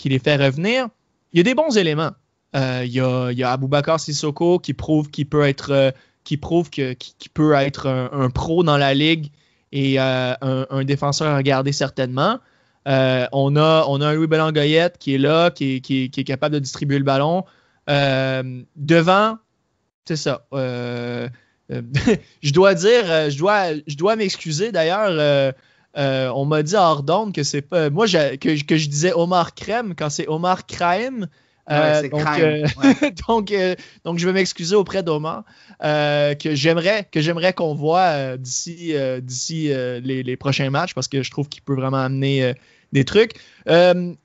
les fait revenir. Il y a des bons éléments. Il y a Aboubakar Sissoko qui prouve qu'il peut être un pro dans la ligue et un défenseur à regarder certainement. On a un Louis Bellangoyette qui est là, qui est capable de distribuer le ballon. Devant, c'est ça. Je dois m'excuser d'ailleurs. On m'a dit hors d'onde que c'est pas moi que je disais Omar Crème quand c'est Omar Kraim. Donc je vais m'excuser auprès d'Omar que j'aimerais qu'on voit d'ici les prochains matchs parce que je trouve qu'il peut vraiment amener des trucs. Un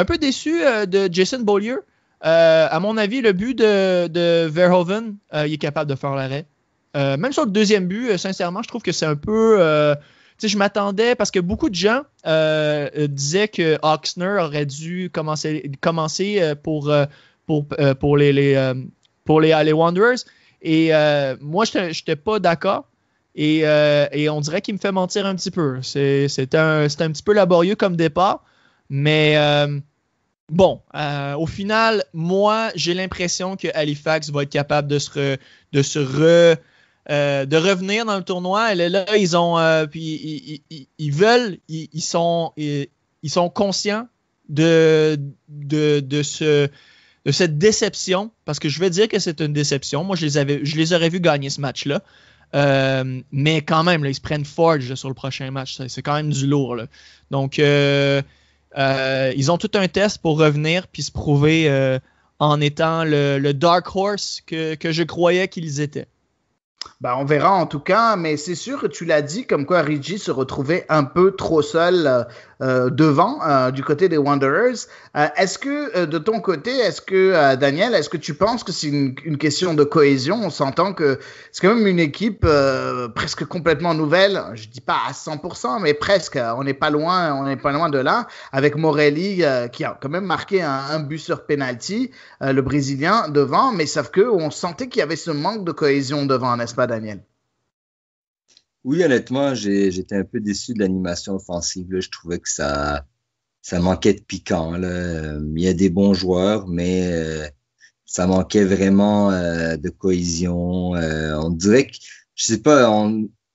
peu déçu de Jason Beaulieu. À mon avis, le but de Verhoeven, il est capable de faire l'arrêt. Même sur le deuxième but, sincèrement, je trouve que c'est un peu... je m'attendais parce que beaucoup de gens disaient que Oxner aurait dû commencer pour les Wanderers. Et moi, je n'étais pas d'accord. Et on dirait qu'il me fait mentir un petit peu. C'était un petit peu laborieux comme départ. Mais bon, au final, moi, j'ai l'impression que Halifax va être capable de revenir dans le tournoi. Et là, ils sont conscients de cette déception, parce que je vais dire que c'est une déception. Moi, je les aurais vus gagner ce match-là. Mais quand même, là, ils se prennent Forge sur le prochain match. C'est quand même du lourd, là. Donc, ils ont tout un test pour revenir puis se prouver en étant le Dark Horse que je croyais qu'ils étaient. Ben, on verra en tout cas, mais c'est sûr, tu l'as dit, comme quoi Riggi se retrouvait un peu trop seul devant du côté des Wanderers. Est-ce que de ton côté, Daniel, est-ce que tu penses que c'est une question de cohésion? On s'entend que c'est quand même une équipe presque complètement nouvelle. Je dis pas à 100%, mais presque. On n'est pas loin de là. Avec Morelli qui a quand même marqué un but sur penalty, le Brésilien devant, mais sauf que on sentait qu'il y avait ce manque de cohésion devant, n'est-ce pas, Daniel? Oui, honnêtement, j'étais un peu déçu de l'animation offensive, là. Je trouvais que ça manquait de piquant, là. Il y a des bons joueurs, mais ça manquait vraiment de cohésion. On dirait que, je sais pas,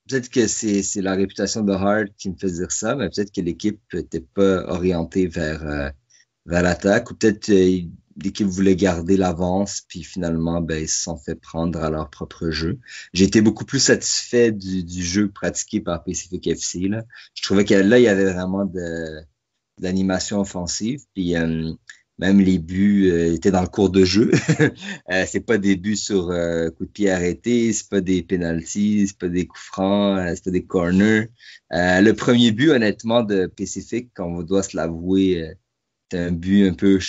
peut-être que c'est la réputation de Hart qui me fait dire ça, mais peut-être que l'équipe n'était pas orientée vers l'attaque, ou peut-être l'équipe voulait garder l'avance, puis finalement, ils se sont fait prendre à leur propre jeu. J'ai été beaucoup plus satisfait du jeu pratiqué par Pacific FC, là. Je trouvais que là, il y avait vraiment d'animation offensive, puis même les buts étaient dans le cours de jeu. C'est pas des buts sur coup de pied arrêté, c'est pas des penalties, c'est pas des coups francs, c'est pas des corners. Le premier but, honnêtement, de Pacific, on doit se l'avouer, c'est un but un peu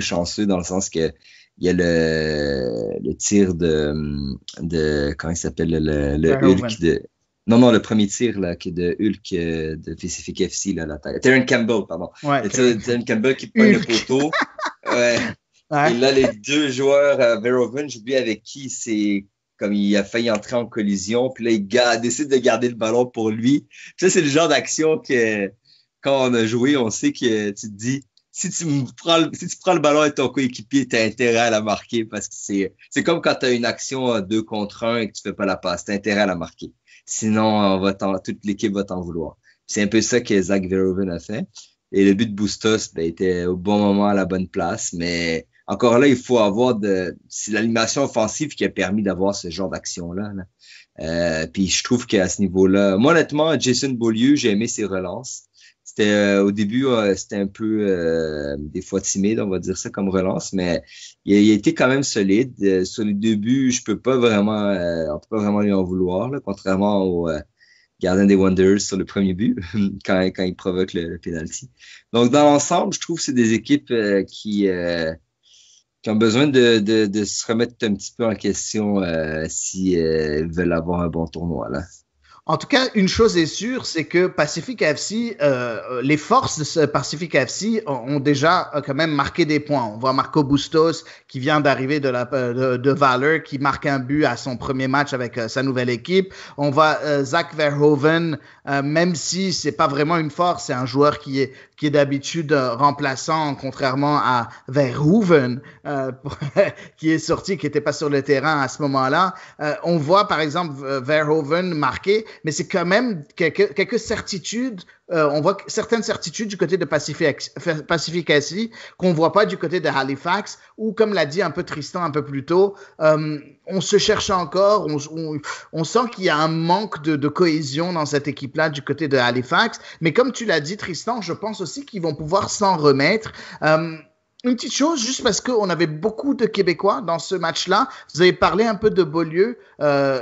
chanceux dans le sens que il y a le tir de comment il s'appelle, le Hulk de... Non, le premier tir, là, qui est de Hulk de Pacific FC, là, la taille. Terran Campbell, pardon. Ouais, Terran Campbell qui prend le poteau. Ouais. Et là, les deux joueurs, Verhoeven, j'oublie avec qui, c'est comme il a failli entrer en collision, puis là, il décide de garder le ballon pour lui. Ça, c'est le genre d'action que, quand on a joué, on sait que tu te dis, si tu prends le ballon avec ton coéquipier, tu as intérêt à la marquer, parce que c'est comme quand tu as une action 2 contre 1 et que tu fais pas la passe, tu as intérêt à la marquer. Sinon, toute l'équipe va t'en vouloir. C'est un peu ça que Zach Verhoeven a fait. Et le but de Bustos était au bon moment à la bonne place, mais encore là, il faut avoir c'est l'animation offensive qui a permis d'avoir ce genre d'action-là. Puis je trouve qu'à ce niveau-là, moi honnêtement, Jason Beaulieu, j'ai aimé ses relances. C'était au début, c'était un peu des fois timide, on va dire ça comme relance, mais il a été quand même solide. Sur les débuts, on peut pas vraiment lui en vouloir, là, contrairement au gardien des Wanderers sur le premier but, quand il provoque le penalty. Donc dans l'ensemble, je trouve que c'est des équipes qui ont besoin de se remettre un petit peu en question si veulent avoir un bon tournoi, là. En tout cas, une chose est sûre, c'est que Pacific FC, les forces de ce Pacific FC ont déjà quand même marqué des points. On voit Marco Bustos qui vient d'arriver de Valor, qui marque un but à son premier match avec sa nouvelle équipe. On voit Zach Verhoeven, même si c'est pas vraiment une force, c'est un joueur qui est d'habitude remplaçant, contrairement à Verhoeven, qui est sorti, qui était pas sur le terrain à ce moment-là. On voit par exemple Verhoeven marquer, mais c'est quand même quelques certitudes. On voit certaines certitudes du côté de Pacific FC qu'on voit pas du côté de Halifax, ou comme l'a dit un peu Tristan un peu plus tôt, on se cherche encore, on sent qu'il y a un manque de cohésion dans cette équipe-là du côté de Halifax. Mais comme tu l'as dit, Tristan, je pense aussi qu'ils vont pouvoir s'en remettre. Une petite chose, juste parce qu'on avait beaucoup de Québécois dans ce match-là. Vous avez parlé un peu de Beaulieu.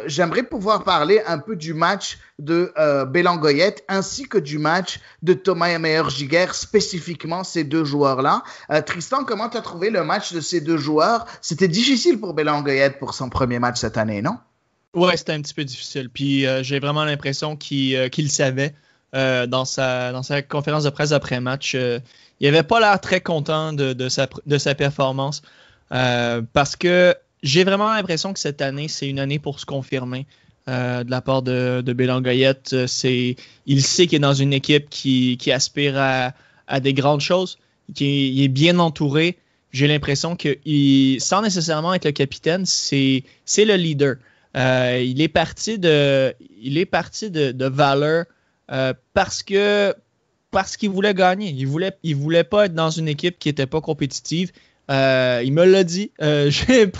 J'aimerais pouvoir parler un peu du match de Bélangoyette ainsi que du match de Thomas Meyer-Giguère, spécifiquement ces deux joueurs-là. Tristan, comment tu as trouvé le match de ces deux joueurs? C'était difficile pour Bélangoyette pour son premier match cette année, non? Ouais, c'était un petit peu difficile. Puis j'ai vraiment l'impression qu'il savait dans sa conférence de presse après-match. Il n'avait pas l'air très content de sa performance parce que j'ai vraiment l'impression que cette année, c'est une année pour se confirmer de la part de Bélangoyette. Il sait qu'il est dans une équipe qui aspire à des grandes choses, il est bien entouré. J'ai l'impression que sans nécessairement être le capitaine, c'est le leader. Il est parti de Valor parce qu'il voulait gagner. Il voulait pas être dans une équipe qui était pas compétitive. Il me l'a dit. Je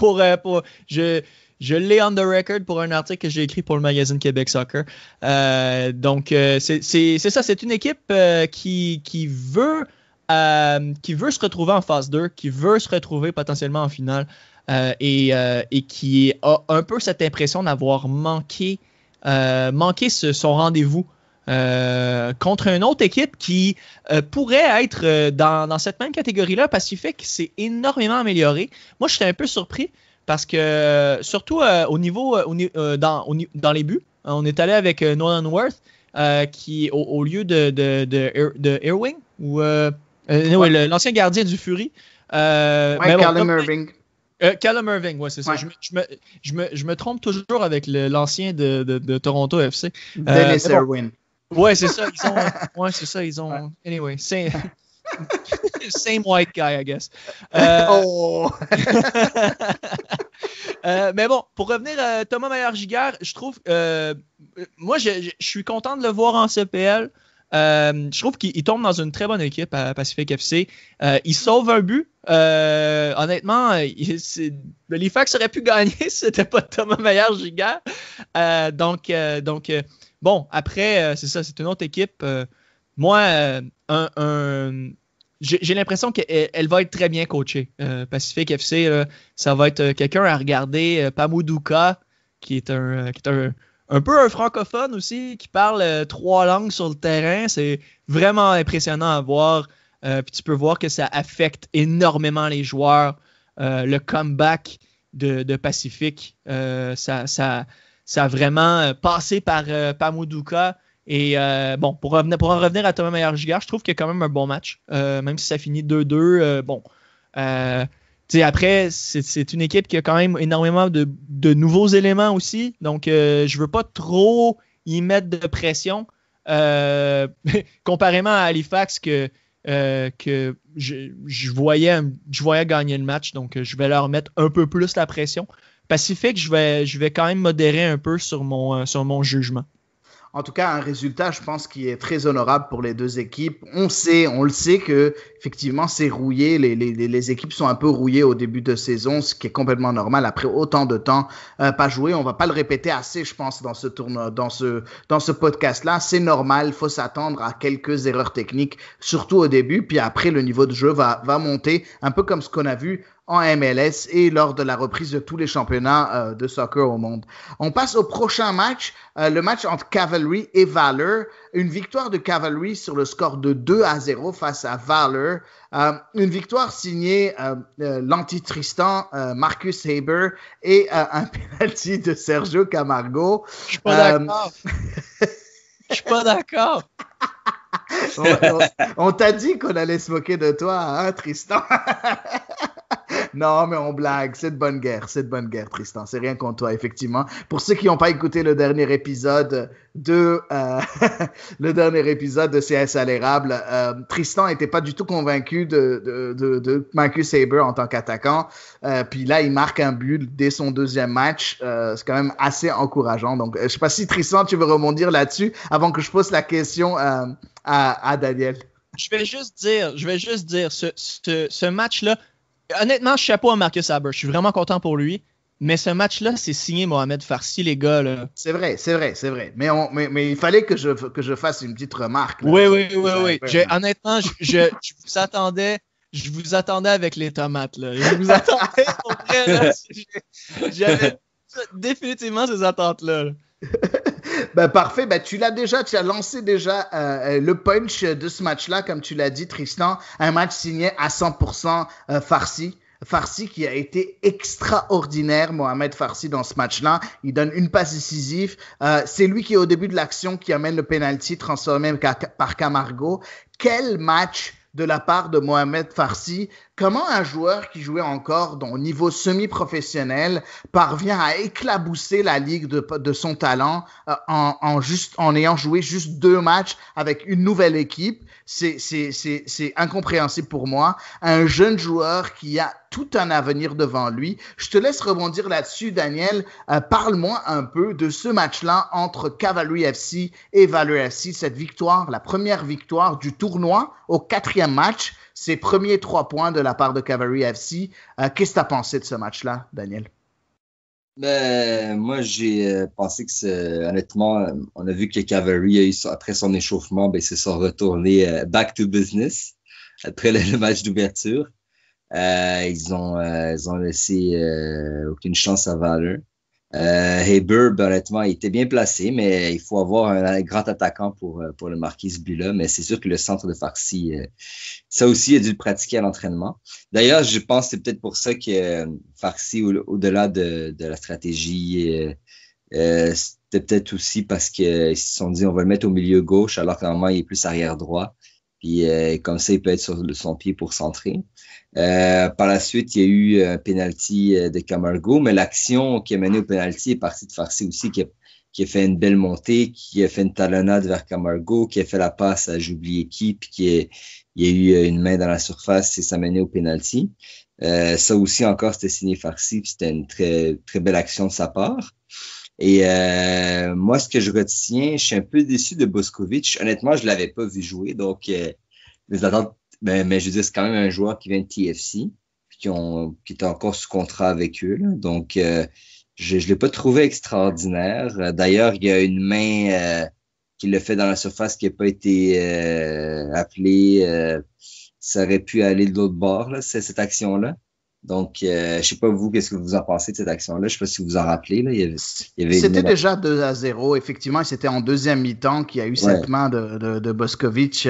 l'ai on the record pour un article que j'ai écrit pour le magazine Québec Soccer. Donc c'est ça. C'est une équipe qui veut se retrouver en phase 2, qui veut se retrouver potentiellement en finale et qui a un peu cette impression d'avoir manqué son rendez-vous contre une autre équipe qui pourrait être dans cette même catégorie-là. Pacific s'est énormément amélioré. Moi, j'étais un peu surpris parce que, surtout au niveau dans les buts, on est allé avec Nolan Worth qui, au lieu de Irving, ou l'ancien gardien du Fury. Callum Irving. Callum Irving, ouais, c'est ça. Ouais. Je me trompe toujours avec l'ancien de Toronto FC. Dennis Irwin. Ouais, c'est ça. Ils ont. Ouais. Anyway, same white guy, I guess. Mais bon, pour revenir à Thomas Meyer-Giguère, je trouve. Moi, je suis content de le voir en CPL. Je trouve qu'il tombe dans une très bonne équipe à Pacific FC. Il sauve un but. Honnêtement, l'Halifax aurait pu gagner si c'était pas Thomas Meyer-Giguère. Donc, bon, après, c'est ça, c'est une autre équipe. Moi, j'ai l'impression qu'elle va être très bien coachée. Pacific FC, là, ça va être quelqu'un à regarder. Pamouduka, qui est un peu un francophone aussi, qui parle 3 langues sur le terrain. C'est vraiment impressionnant à voir. Puis tu peux voir que ça affecte énormément les joueurs. le comeback de Pacific. Ça a vraiment passé par Maduka. Et bon, pour en revenir à Thomas Meyer-Giguère, je trouve qu'il y a quand même un bon match. Même si ça finit 2-2, après, c'est une équipe qui a quand même énormément de nouveaux éléments aussi. Donc, je veux pas trop y mettre de pression. Comparément à Halifax que je voyais gagner le match. Donc, je vais leur mettre un peu plus la pression. Pacifique, je vais quand même modérer un peu sur mon jugement. En tout cas, un résultat, je pense, qui est très honorable pour les deux équipes. On le sait que effectivement, c'est rouillé. Les équipes sont un peu rouillées au début de saison, ce qui est complètement normal après autant de temps pas joué. On va pas le répéter assez, je pense, dans ce podcast-là. C'est normal. Il faut s'attendre à quelques erreurs techniques, surtout au début. Puis après, le niveau de jeu va monter, un peu comme ce qu'on a vu en MLS et lors de la reprise de tous les championnats de soccer au monde. On passe au prochain match, le match entre Cavalry et Valor. Une victoire de Cavalry sur le score de 2-0 face à Valor. Une victoire signée l'anti-Tristan, Marcus Haber, et un penalty de Sergio Camargo. Je suis pas d'accord. Je suis pas d'accord. On t'a dit qu'on allait se moquer de toi, hein, Tristan? Non, mais on blague. C'est de bonne guerre, Tristan. C'est rien contre toi, effectivement. Pour ceux qui n'ont pas écouté le dernier épisode de CS à l'érable, Tristan n'était pas du tout convaincu de Marcus Haber en tant qu'attaquant. Puis là, il marque un but dès son deuxième match. C'est quand même assez encourageant. Donc, je sais pas si Tristan, tu veux rebondir là-dessus avant que je pose la question à Daniel. Je vais juste dire, ce match-là, honnêtement, chapeau à Marcus Haber. Je suis vraiment content pour lui. Mais ce match-là, c'est signé Mohamed Farsi, les gars. Là. C'est vrai. Mais il fallait que je fasse une petite remarque. Là. Oui. Honnêtement, je vous attendais avec les tomates. Là. Je vous attendais pour vrai. Là. J'avais définitivement ces attentes-là. Ben parfait, tu as lancé le punch de ce match-là, comme tu l'as dit, Tristan, un match signé à 100% Farsi. Farsi qui a été extraordinaire, Mohamed Farsi, dans ce match-là. Il donne une passe décisive. C'est lui qui est au début de l'action qui amène le penalty transformé par Camargo. Quel match de la part de Mohamed Farsi. Comment un joueur qui jouait encore au niveau semi-professionnel parvient à éclabousser la ligue de son talent en ayant joué juste 2 matchs avec une nouvelle équipe? C'est incompréhensible pour moi. Un jeune joueur qui a tout un avenir devant lui. Je te laisse rebondir là-dessus, Daniel. Parle-moi un peu de ce match-là entre Cavalry FC et Valor FC, cette victoire, la première victoire du tournoi au 4e match. Ses premiers 3 points de la part de Cavalry FC. Qu'est-ce que tu as pensé de ce match-là, Daniel? Moi, j'ai pensé que honnêtement, on a vu que Cavalry, après son échauffement, ils se sont retournés back to business après le match d'ouverture. Ils ont laissé aucune chance à Valor. Haber, honnêtement, il était bien placé, mais il faut avoir un grand attaquant pour le marquer ce but-là. Mais c'est sûr que le centre de Farsi, ça aussi, il a dû le pratiquer à l'entraînement. D'ailleurs, je pense que c'est peut-être pour ça que Farsi, au-delà de la stratégie, c'était peut-être aussi parce qu'ils se sont dit on va le mettre au milieu gauche, alors qu'à un moment, il est plus arrière droit. Puis comme ça, il peut être sur son pied pour centrer. Par la suite, il y a eu un penalty de Camargo, mais l'action qui a mené au penalty est partie de Farsi aussi, qui a fait une belle montée, qui a fait une talonnade vers Camargo, qui a fait la passe à j'oublie qui, puis il y a eu une main dans la surface et ça a mené au penalty. Ça aussi encore, c'était signé Farsi, puis c'était une très, très belle action de sa part. Et moi, ce que je retiens, je suis un peu déçu de Boskovic. Honnêtement, je l'avais pas vu jouer, donc les attentes. Mais je veux dire, c'est quand même un joueur qui vient de TFC, qui est encore sous contrat avec eux. Là. Donc, je l'ai pas trouvé extraordinaire. D'ailleurs, il y a une main qui l'a fait dans la surface qui n'a pas été appelée. Ça aurait pu aller de l'autre bord, là, cette action-là. Donc, je sais pas vous, qu'est-ce que vous en pensez de cette action-là? Je sais pas si vous vous en rappelez. Là. C'était déjà 2-0. Effectivement, c'était en deuxième mi-temps qu'il y a eu cette main de Boskovic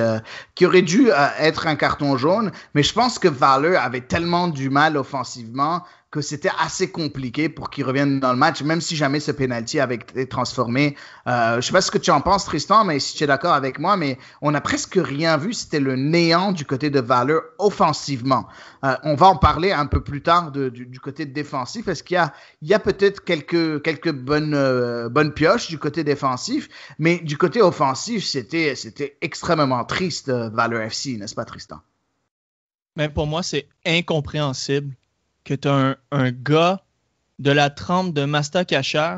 qui aurait dû être un carton jaune. Mais je pense que Valor avait tellement du mal offensivement que c'était assez compliqué pour qu'il revienne dans le match, même si jamais ce penalty avait été transformé. Je sais pas ce que tu en penses, Tristan, mais si tu es d'accord avec moi, mais on n'a presque rien vu. C'était le néant du côté de Valor offensivement. On va en parler un peu plus tard du côté défensif. Est-ce qu'il y a peut-être quelques bonnes pioches du côté défensif, mais du côté offensif, c'était extrêmement triste, Valor FC, n'est-ce pas, Tristan? Mais pour moi, c'est incompréhensible que tu as un gars de la trempe de Masta Kacher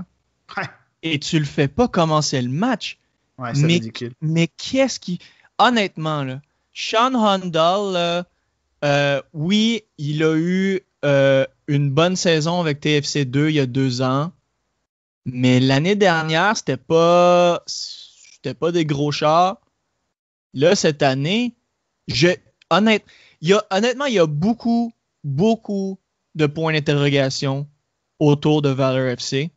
et tu le fais pas commencer le match. Ouais, c'est ridicule. Mais qu'est-ce qui... Honnêtement, là, Sean Hundal, oui, il a eu une bonne saison avec TFC 2 il y a 2 ans, mais l'année dernière, c'était pas des gros chars. Là, cette année, honnêtement, il y a beaucoup de points d'interrogation autour de Valor FC.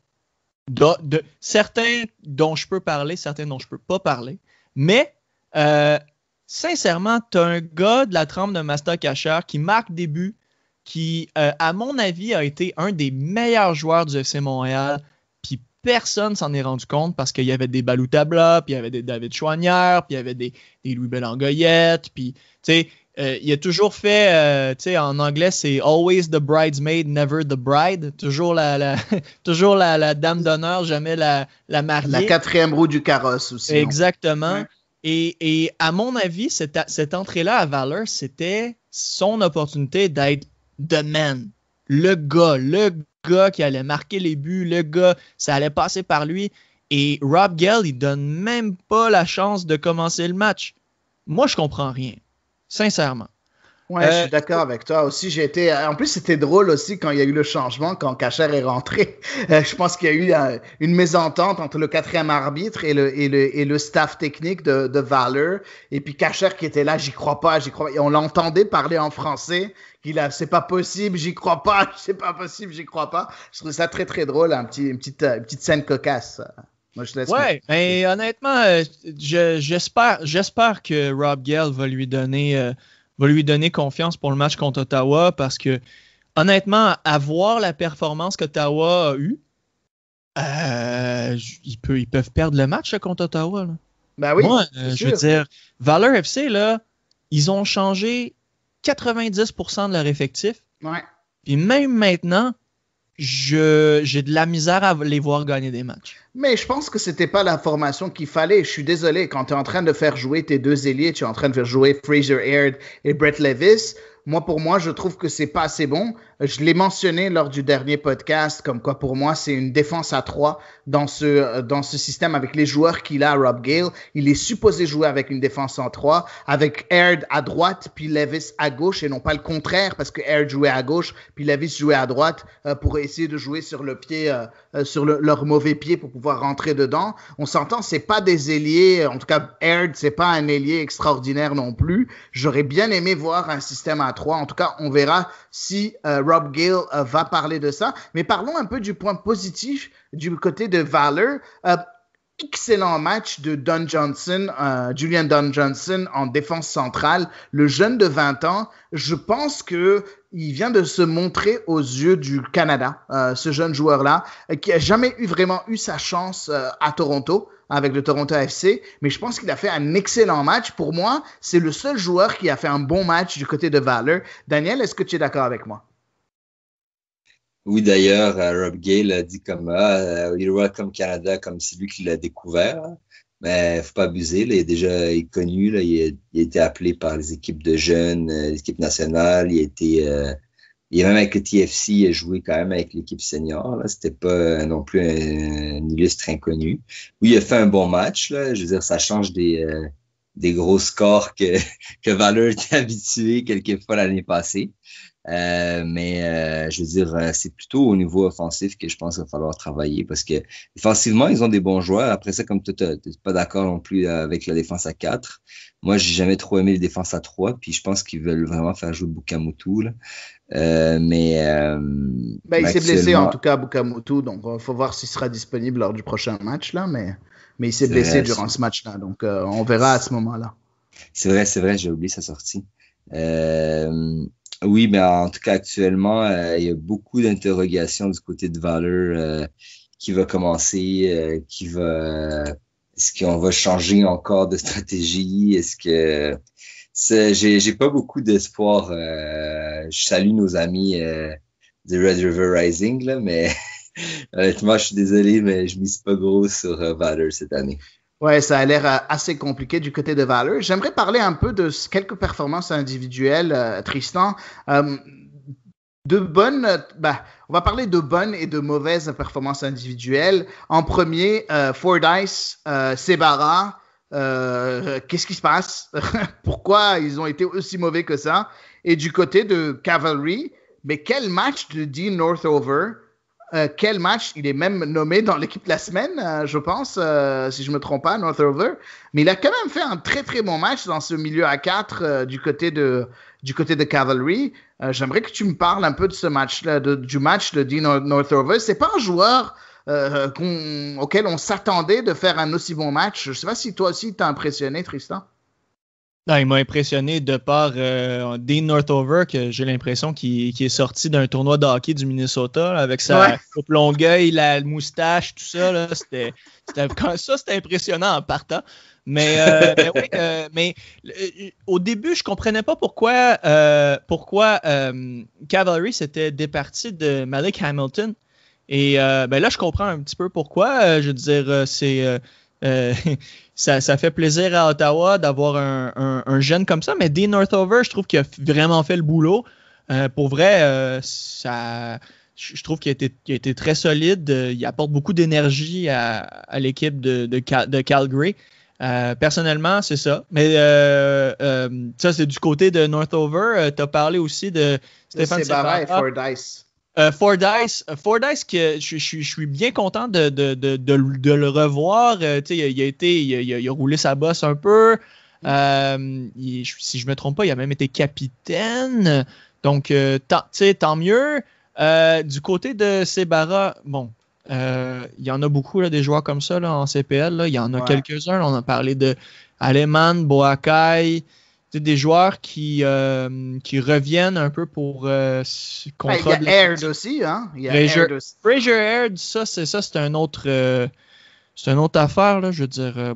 De certains dont je peux parler, certains dont je peux pas parler. Mais, sincèrement, tu as un gars de la trempe de Masta Kacher qui marque des buts, qui, à mon avis, a été un des meilleurs joueurs du FC Montréal, puis personne s'en est rendu compte parce qu'il y avait des Baloutabla, puis il y avait des David Chouanière, puis il y avait des Louis Belangoyette, puis, tu sais, il a toujours fait, tu sais, en anglais, c'est always the bridesmaid, never the bride. Toujours toujours la dame d'honneur, jamais la mariée. La quatrième roue du carrosse aussi. Exactement. Ouais. Et à mon avis, cette entrée-là à Valor, c'était son opportunité d'être the man. Le gars qui allait marquer les buts, le gars, ça allait passer par lui. Et Rob Gale, il donne même pas la chance de commencer le match. Moi, je comprends rien. Sincèrement. Ouais, je suis d'accord avec toi aussi. En plus, c'était drôle aussi quand il y a eu le changement, quand Kacher est rentré. Je pense qu'il y a eu une mésentente entre le quatrième arbitre et le staff technique de Valor. Et puis Kacher qui était là, j'y crois pas. Et on l'entendait parler en français. C'est pas possible, j'y crois pas. C'est pas possible, j'y crois pas. Je trouve ça très très drôle, une petite scène cocasse. Moi, je laisse. Ouais, mais honnêtement, j'espère que Rob Gale va lui donner confiance pour le match contre Ottawa parce que, honnêtement, à voir la performance qu'Ottawa a eue, ils peuvent perdre le match là, contre Ottawa. Là. Ben oui. Moi, je veux dire, Valor FC, là, ils ont changé 90% de leur effectif. Ouais. Puis même maintenant, j'ai de la misère à les voir gagner des matchs. Mais je pense que c'était pas la formation qu'il fallait. Je suis désolé, quand tu es en train de faire jouer tes deux ailiers, tu es en train de faire jouer Fraser Aird et Brett Levis. Pour moi, je trouve que c'est pas assez bon. Je l'ai mentionné lors du dernier podcast, comme quoi pour moi, c'est une défense à 3 dans ce système avec les joueurs qu'il a, Rob Gale. Il est supposé jouer avec une défense en 3, avec Aird à droite, puis Levis à gauche, et non pas le contraire, parce que Aird jouait à gauche, puis Levis jouait à droite, pour essayer de jouer sur le pied, sur leur mauvais pied pour pouvoir rentrer dedans. On s'entend, c'est pas des ailiers, en tout cas, Aird, c'est pas un ailier extraordinaire non plus. J'aurais bien aimé voir un système à 3. En tout cas, on verra si Rob Gale va parler de ça. Mais parlons un peu du point positif du côté de Valor. Excellent match de Julian Don Johnson en défense centrale. Le jeune de 20 ans, je pense que il vient de se montrer aux yeux du Canada, ce jeune joueur-là, qui a jamais vraiment eu sa chance à Toronto, avec le Toronto FC, mais je pense qu'il a fait un excellent match. Pour moi, c'est le seul joueur qui a fait un bon match du côté de Valor. Daniel, est-ce que tu es d'accord avec moi? Oui, d'ailleurs, Rob Gale a dit comme il welcome Canada comme c'est lui qui l'a découvert. Mais faut pas abuser, là, il est connu, là, il a été appelé par les équipes de jeunes, l'équipe nationale, il est même avec le TFC, il a joué quand même avec l'équipe senior, là, c'était pas non plus un illustre inconnu. Oui, il a fait un bon match, là, je veux dire, ça change des gros scores que Valor était habitué quelquefois l'année passée. Mais je veux dire, c'est plutôt au niveau offensif que je pense qu'il va falloir travailler parce que défensivement, ils ont des bons joueurs. Après ça, comme tu n'es pas d'accord non plus avec la défense à 4, moi, j'ai jamais trop aimé les défenses à 3, puis je pense qu'ils veulent vraiment faire jouer Bukamutu, là. Il s'est blessé en tout cas, Bukamutu, donc il faut voir s'il sera disponible lors du prochain match, là, mais il s'est blessé durant ce match-là, donc on verra à ce moment-là. C'est vrai, j'ai oublié sa sortie. Oui, mais en tout cas, actuellement, il y a beaucoup d'interrogations du côté de Valor qui va commencer, est-ce qu'on va changer encore de stratégie? J'ai pas beaucoup d'espoir. Je salue nos amis de Red River Rising, là, mais honnêtement, je suis désolé, mais je mise pas gros sur Valor cette année. Ouais, ça a l'air assez compliqué du côté de Valor. J'aimerais parler un peu de quelques performances individuelles, Tristan. On va parler de bonnes et de mauvaises performances individuelles. En premier, Fordyce, Sebara. Qu'est-ce qui se passe? Pourquoi ils ont été aussi mauvais que ça? Et du côté de Cavalry, mais quel match de Dean Northover! Quel match, il est même nommé dans l'équipe de la semaine, je pense, si je me trompe pas, Northover. Mais il a quand même fait un très très bon match dans ce milieu à 4 du côté de Cavalry. J'aimerais que tu me parles un peu de ce match-là, du match de Dean Northover. C'est pas un joueur auquel on s'attendait de faire un aussi bon match. Je sais pas si toi aussi t'as impressionné, Tristan. Non, il m'a impressionné de par Dean Northover, que j'ai l'impression qu'il est sorti d'un tournoi de hockey du Minnesota là, avec sa coupe longueuil, la moustache, tout ça. Là, c'était impressionnant en partant. Mais au début, je comprenais pas pourquoi Cavalry s'était départi de Malik Hamilton. Et là, je comprends un petit peu pourquoi. Je veux dire, c'est... ça fait plaisir à Ottawa d'avoir un jeune comme ça, mais Dean Northover, je trouve qu'il a vraiment fait le boulot. Pour vrai, je trouve qu'il a été très solide. Il apporte beaucoup d'énergie à l'équipe de Calgary. Personnellement, c'est ça. Mais ça, c'est du côté de Northover. Tu as parlé aussi de Stéphane Sebara et Fordyce. Fordyce, que je suis bien content de le revoir. Il a roulé sa bosse un peu. Si je me trompe pas, il a même été capitaine. Donc, tant mieux. Du côté de Sebara, bon, il y en a beaucoup là, des joueurs comme ça là, en CPL. Là. Il y en a quelques-uns. Là, on a parlé de Aleman, Boakai. Des joueurs qui reviennent un peu pour contre. Il y a Aird aussi, hein? Fraser Aird, ça c'est un autre affaire, là. Je veux dire,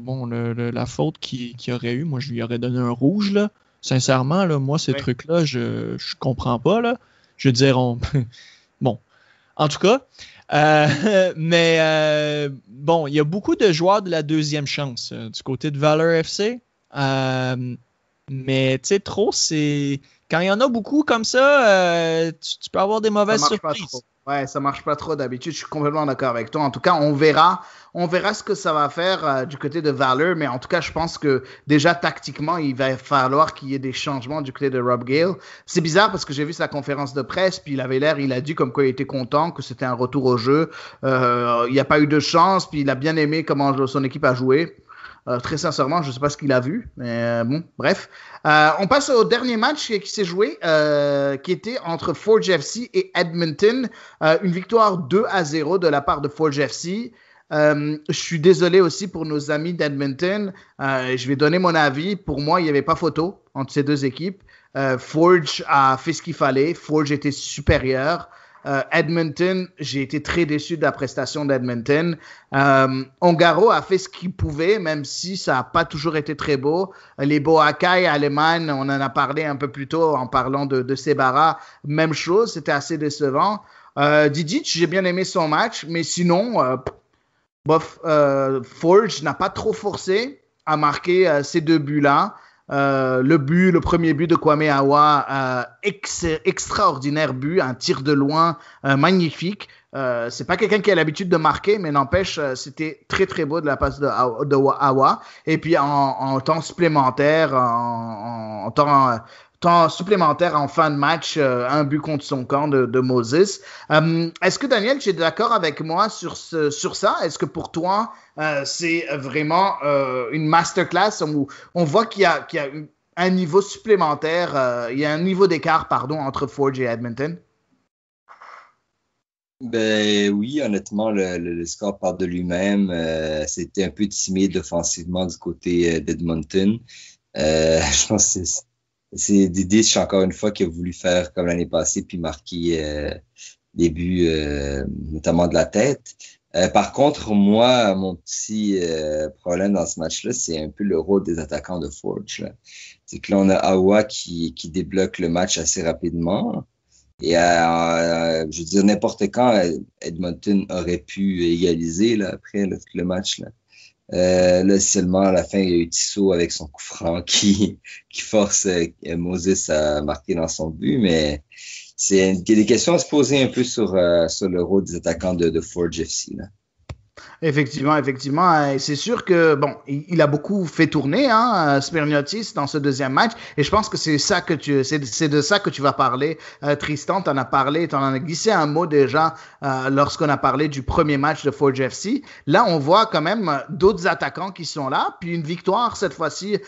la faute qu'il aurait eu, moi je lui aurais donné un rouge, là. Sincèrement, là, moi ces trucs-là, je comprends pas, là. Je veux dire, bon, en tout cas, il y a beaucoup de joueurs de la deuxième chance du côté de Valor FC. Mais tu sais, trop, c'est. Quand il y en a beaucoup comme ça, tu peux avoir des mauvaises surprises. Ouais, ça marche pas trop d'habitude. Je suis complètement d'accord avec toi. En tout cas, on verra ce que ça va faire du côté de Valor. Mais en tout cas, je pense que déjà tactiquement, il va falloir qu'il y ait des changements du côté de Rob Gale. C'est bizarre parce que j'ai vu sa conférence de presse, puis il a dit comme quoi il était content, que c'était un retour au jeu. Il n'y a pas eu de chance, puis il a bien aimé comment son équipe a joué. Très sincèrement, je ne sais pas ce qu'il a vu, mais bon, bref. On passe au dernier match qui s'est joué, qui était entre Forge FC et Edmonton. Une victoire 2-0 de la part de Forge FC. Je suis désolé aussi pour nos amis d'Edmonton. Je vais donner mon avis. Pour moi, il n'y avait pas photo entre ces deux équipes. Forge a fait ce qu'il fallait. Forge était supérieur. Edmonton, j'ai été très déçu de la prestation d'Edmonton. Ongaro a fait ce qu'il pouvait, même si ça n'a pas toujours été très beau. Les Boakai allemands, on en a parlé un peu plus tôt en parlant de Sebara. Même chose, c'était assez décevant. Didic, j'ai bien aimé son match, mais sinon, Forge n'a pas trop forcé à marquer ces deux buts-là. Le premier but de Kwame Awa, extraordinaire but, un tir de loin magnifique. C'est pas quelqu'un qui a l'habitude de marquer, mais n'empêche, c'était très très beau de la passe de Awa. Et puis en temps supplémentaire, en temps temps supplémentaire en fin de match, un but contre son camp de Moses. Est-ce que Daniel, tu es d'accord avec moi sur ça? Est-ce que pour toi, c'est vraiment une masterclass où on voit qu'il y a un niveau supplémentaire, il y a un niveau d'écart, pardon, entre Forge et Edmonton? Ben oui, honnêtement, le score parle de lui-même. C'était un peu timide offensivement du côté d'Edmonton. Je pense que c'est Didic, encore une fois, qui a voulu faire comme l'année passée, puis marquer des buts, notamment de la tête. Par contre, moi, mon petit problème dans ce match-là, c'est un peu le rôle des attaquants de Forge, là. C'est que là, on a Awa qui débloque le match assez rapidement. Et je veux dire, n'importe quand, Edmonton aurait pu égaliser là, après le match. Là, seulement à la fin, il y a eu Tissot avec son coup franc qui force Moses à marquer dans son but. Mais il y a des questions à se poser un peu sur le rôle des attaquants de Forge FC, là. Effectivement. Et c'est sûr que, bon, il a beaucoup fait tourner, Spirniotis, dans ce deuxième match. Et je pense que c'est de ça que tu vas parler. Tristan, t'en as glissé un mot déjà, lorsqu'on a parlé du premier match de Forge FC. Là, on voit quand même d'autres attaquants qui sont là. Puis une victoire, cette fois-ci,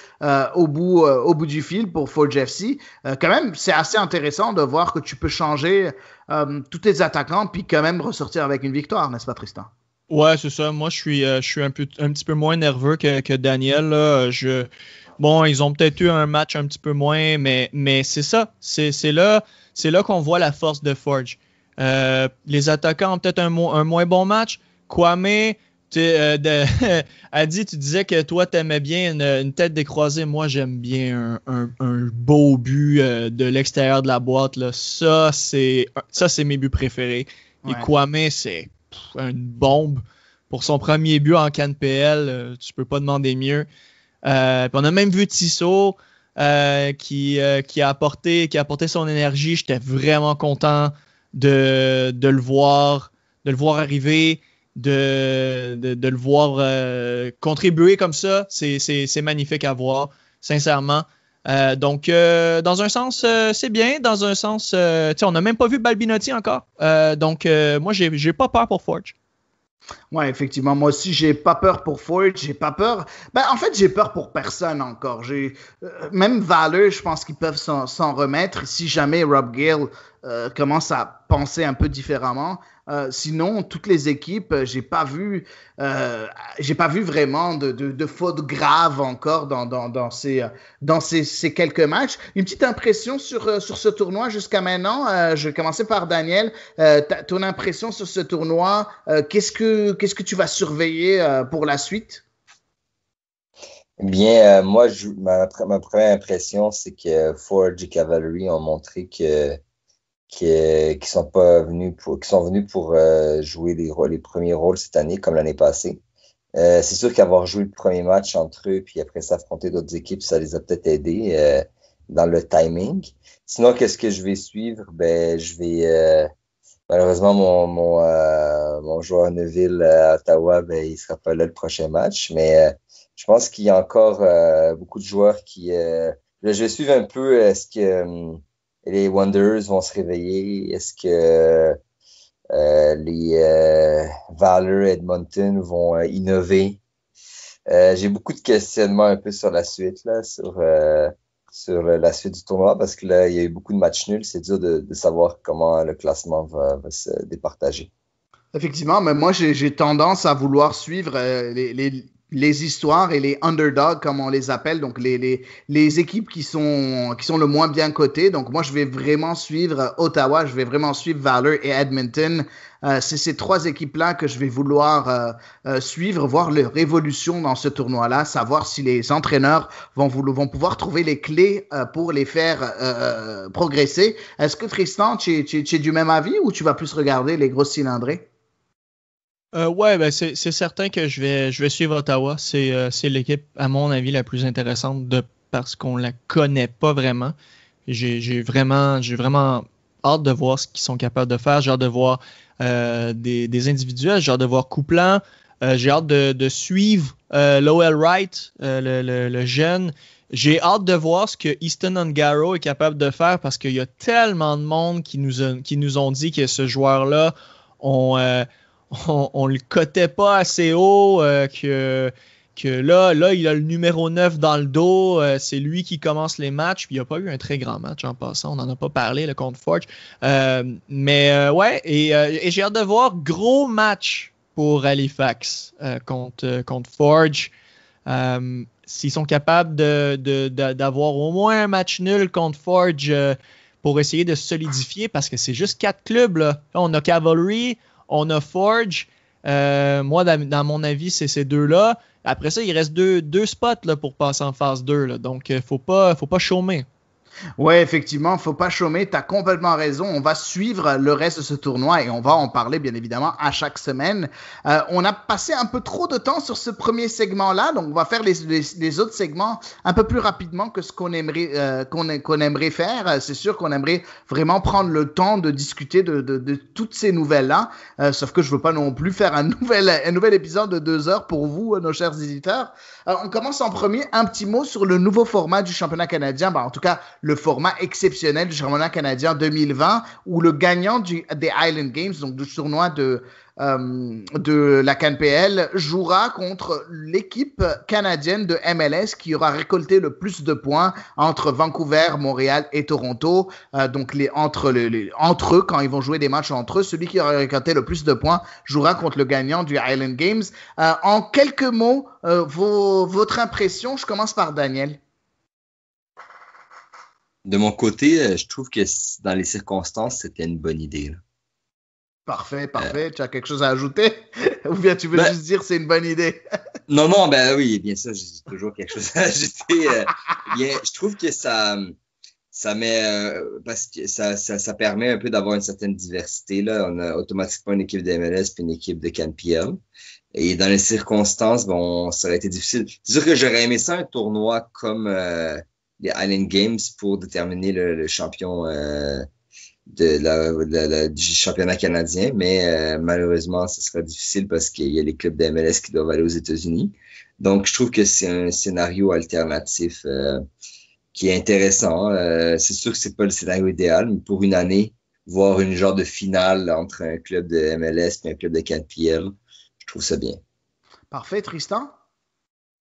au bout du fil pour Forge FC. Quand même, c'est assez intéressant de voir que tu peux changer, tous tes attaquants puis quand même ressortir avec une victoire, n'est-ce pas, Tristan? Ouais, c'est ça. Moi, je suis un petit peu moins nerveux que Daniel, là. Bon, ils ont peut-être eu un match un petit peu moins, mais c'est ça. C'est là qu'on voit la force de Forge. Les attaquants ont peut-être un moins bon match. Kwame, Adi, tu disais que toi, t'aimais bien une tête décroisée. Moi, j'aime bien un beau but de l'extérieur de la boîte, là. Ça, c'est mes buts préférés. Ouais. Et Kwame, c'est une bombe pour son premier but en CanPL. Tu peux pas demander mieux. Puis on a même vu Tissot qui a apporté son énergie. J'étais vraiment content de le voir arriver, de le voir contribuer comme ça. C'est magnifique à voir, sincèrement. Donc, dans un sens, c'est bien. Dans un sens, on n'a même pas vu Balbinotti encore. Donc, moi, j'ai pas peur pour Forge. Ouais, effectivement. Moi aussi, j'ai pas peur pour Forge. J'ai pas peur. En fait, j'ai peur pour personne encore. Même Valor, je pense qu'ils peuvent s'en remettre si jamais Rob Gale commence à penser un peu différemment. Sinon, toutes les équipes, j'ai pas vu vraiment de fautes graves encore dans ces quelques matchs. Une petite impression sur ce tournoi jusqu'à maintenant. Je vais commencer par Daniel. Ton impression sur ce tournoi, qu'est-ce que tu vas surveiller pour la suite? Bien, moi, ma première impression, c'est que Forge et Cavalry ont montré qui sont venus pour jouer les premiers rôles cette année, comme l'année passée. C'est sûr qu'avoir joué le premier match entre eux, puis après s'affronter d'autres équipes, ça les a peut-être aidés dans le timing. Sinon, qu'est-ce que je vais suivre? Je vais malheureusement mon joueur Neville à Ottawa, il sera pas là le prochain match, mais je pense qu'il y a encore beaucoup de joueurs qui. Je vais suivre un peu est-ce que les Wanderers vont se réveiller? Est-ce que les Valor Edmonton vont innover? J'ai beaucoup de questionnements un peu sur la suite, là, sur la suite du tournoi, parce que là, il y a eu beaucoup de matchs nuls. C'est dur de savoir comment le classement va se départager. Effectivement, mais moi, j'ai tendance à vouloir suivre les histoires et les underdogs, comme on les appelle, donc les équipes qui sont le moins bien cotées. Donc moi, je vais vraiment suivre Ottawa, je vais vraiment suivre Valor et Edmonton. C'est ces trois équipes-là que je vais vouloir suivre, voir leur évolution dans ce tournoi-là, savoir si les entraîneurs vont pouvoir trouver les clés pour les faire progresser. Est-ce que Tristan, tu es du même avis ou tu vas plus regarder les grosses cylindrées? Ouais, c'est certain que je vais suivre Ottawa. C'est l'équipe, à mon avis, la plus intéressante parce qu'on la connaît pas vraiment. J'ai vraiment hâte de voir ce qu'ils sont capables de faire. J'ai hâte de voir des individuels. J'ai hâte de voir Coupland. J'ai hâte de suivre Lowell Wright, le jeune. J'ai hâte de voir ce que Easton Ongaro est capable de faire parce qu'il y a tellement de monde qui nous ont dit que ce joueur-là, on le cotait pas assez haut, que là, il a le numéro 9 dans le dos, c'est lui qui commence les matchs, puis il n'y a pas eu un très grand match en passant, on n'en a pas parlé, le contre Forge. Ouais, et j'ai hâte de voir gros match pour Halifax contre Forge. S'ils sont capables d'avoir au moins un match nul contre Forge pour essayer de se solidifier, parce que c'est juste 4 clubs. Là, on a Cavalry, on a Forge. Moi, dans mon avis, c'est ces deux-là. Après ça, il reste deux spots là, pour passer en phase 2. Là. Donc, faut pas chômer. Ouais, effectivement, faut pas chômer, t'as complètement raison. On va suivre le reste de ce tournoi et on va en parler bien évidemment à chaque semaine. On a passé un peu trop de temps sur ce premier segment-là, donc on va faire les autres segments un peu plus rapidement que ce qu'on aimerait qu'on aimerait faire. C'est sûr qu'on aimerait vraiment prendre le temps de discuter de toutes ces nouvelles-là, sauf que je veux pas non plus faire un nouvel épisode de 2 heures pour vous, nos chers éditeurs. On commence en premier, un petit mot sur le nouveau format du championnat canadien, en tout cas le format exceptionnel du championnat canadien 2020, où le gagnant des Island Games, donc du tournoi de la CanPL, jouera contre l'équipe canadienne de MLS qui aura récolté le plus de points entre Vancouver, Montréal et Toronto. Donc entre eux, quand ils vont jouer des matchs entre eux, celui qui aura récolté le plus de points jouera contre le gagnant du Island Games. En quelques mots, votre impression, je commence par Daniel. De mon côté, je trouve que dans les circonstances, c'était une bonne idée. Là. Parfait. Tu as quelque chose à ajouter? Ou bien tu veux juste dire c'est une bonne idée? Non, oui, bien sûr, j'ai toujours quelque chose à ajouter. Je trouve que ça met, parce que ça permet un peu d'avoir une certaine diversité. Là. On a automatiquement une équipe de MLS puis une équipe de CanPL. Et dans les circonstances, ça aurait été difficile. C'est sûr que j'aurais aimé ça un tournoi comme les Island Games pour déterminer le champion du championnat canadien, mais malheureusement, ce sera difficile parce qu'il y a les clubs de MLS qui doivent aller aux États-Unis. Donc, je trouve que c'est un scénario alternatif qui est intéressant. C'est sûr que c'est pas le scénario idéal, mais pour une année, voir une genre de finale entre un club de MLS et un club de CanPL, je trouve ça bien. Parfait, Tristan?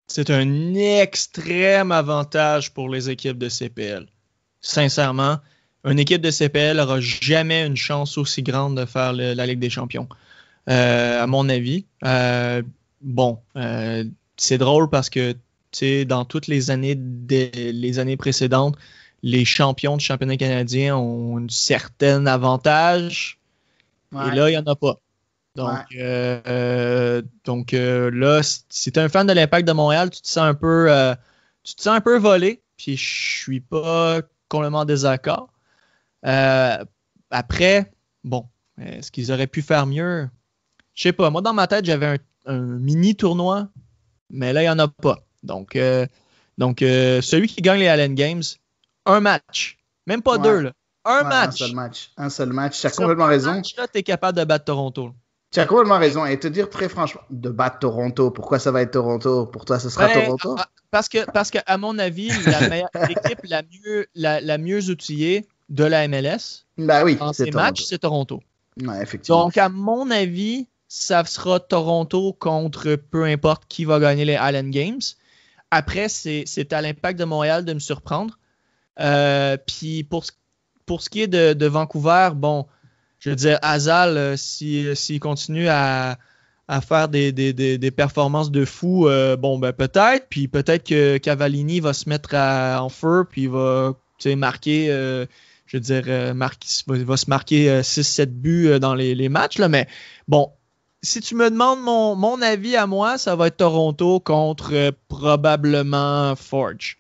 C'est un extrême avantage pour les équipes de CPL. Sincèrement, une équipe de CPL n'aura jamais une chance aussi grande de faire la Ligue des Champions. À mon avis. C'est drôle parce que dans toutes les années précédentes, les champions du championnat canadien ont un certain avantage. Ouais. Et là, il n'y en a pas. Donc là, si tu es un fan de l'Impact de Montréal, tu te sens un peu volé. Puis je suis pas complètement en désaccord. Après, est-ce qu'ils auraient pu faire mieux? Je sais pas. Moi, dans ma tête, j'avais un mini tournoi, mais là, il n'y en a pas. Donc, celui qui gagne les Island Games, un match. Même pas deux, là. Un match. Un seul match. Tu as complètement raison. Match, là, tu es capable de battre Toronto. Tu as complètement raison. Et te dire très franchement, de battre Toronto, pourquoi ça va être Toronto? Pour toi, ce sera Toronto? Parce que à mon avis, l'équipe la mieux outillée de la MLS dans ces matchs, c'est Toronto. Ouais, effectivement. Donc, à mon avis, ça sera Toronto contre peu importe qui va gagner les Island Games. Après, c'est à l'Impact de Montréal de me surprendre. Puis pour ce qui est de Vancouver, je veux dire, Azal, s'il continue à faire des performances de fou, peut-être. Puis peut-être que Cavallini va se mettre en feu, puis il va marquer, va se marquer 6-7 buts dans les matchs. Là, mais si tu me demandes mon avis à moi, ça va être Toronto contre probablement Forge.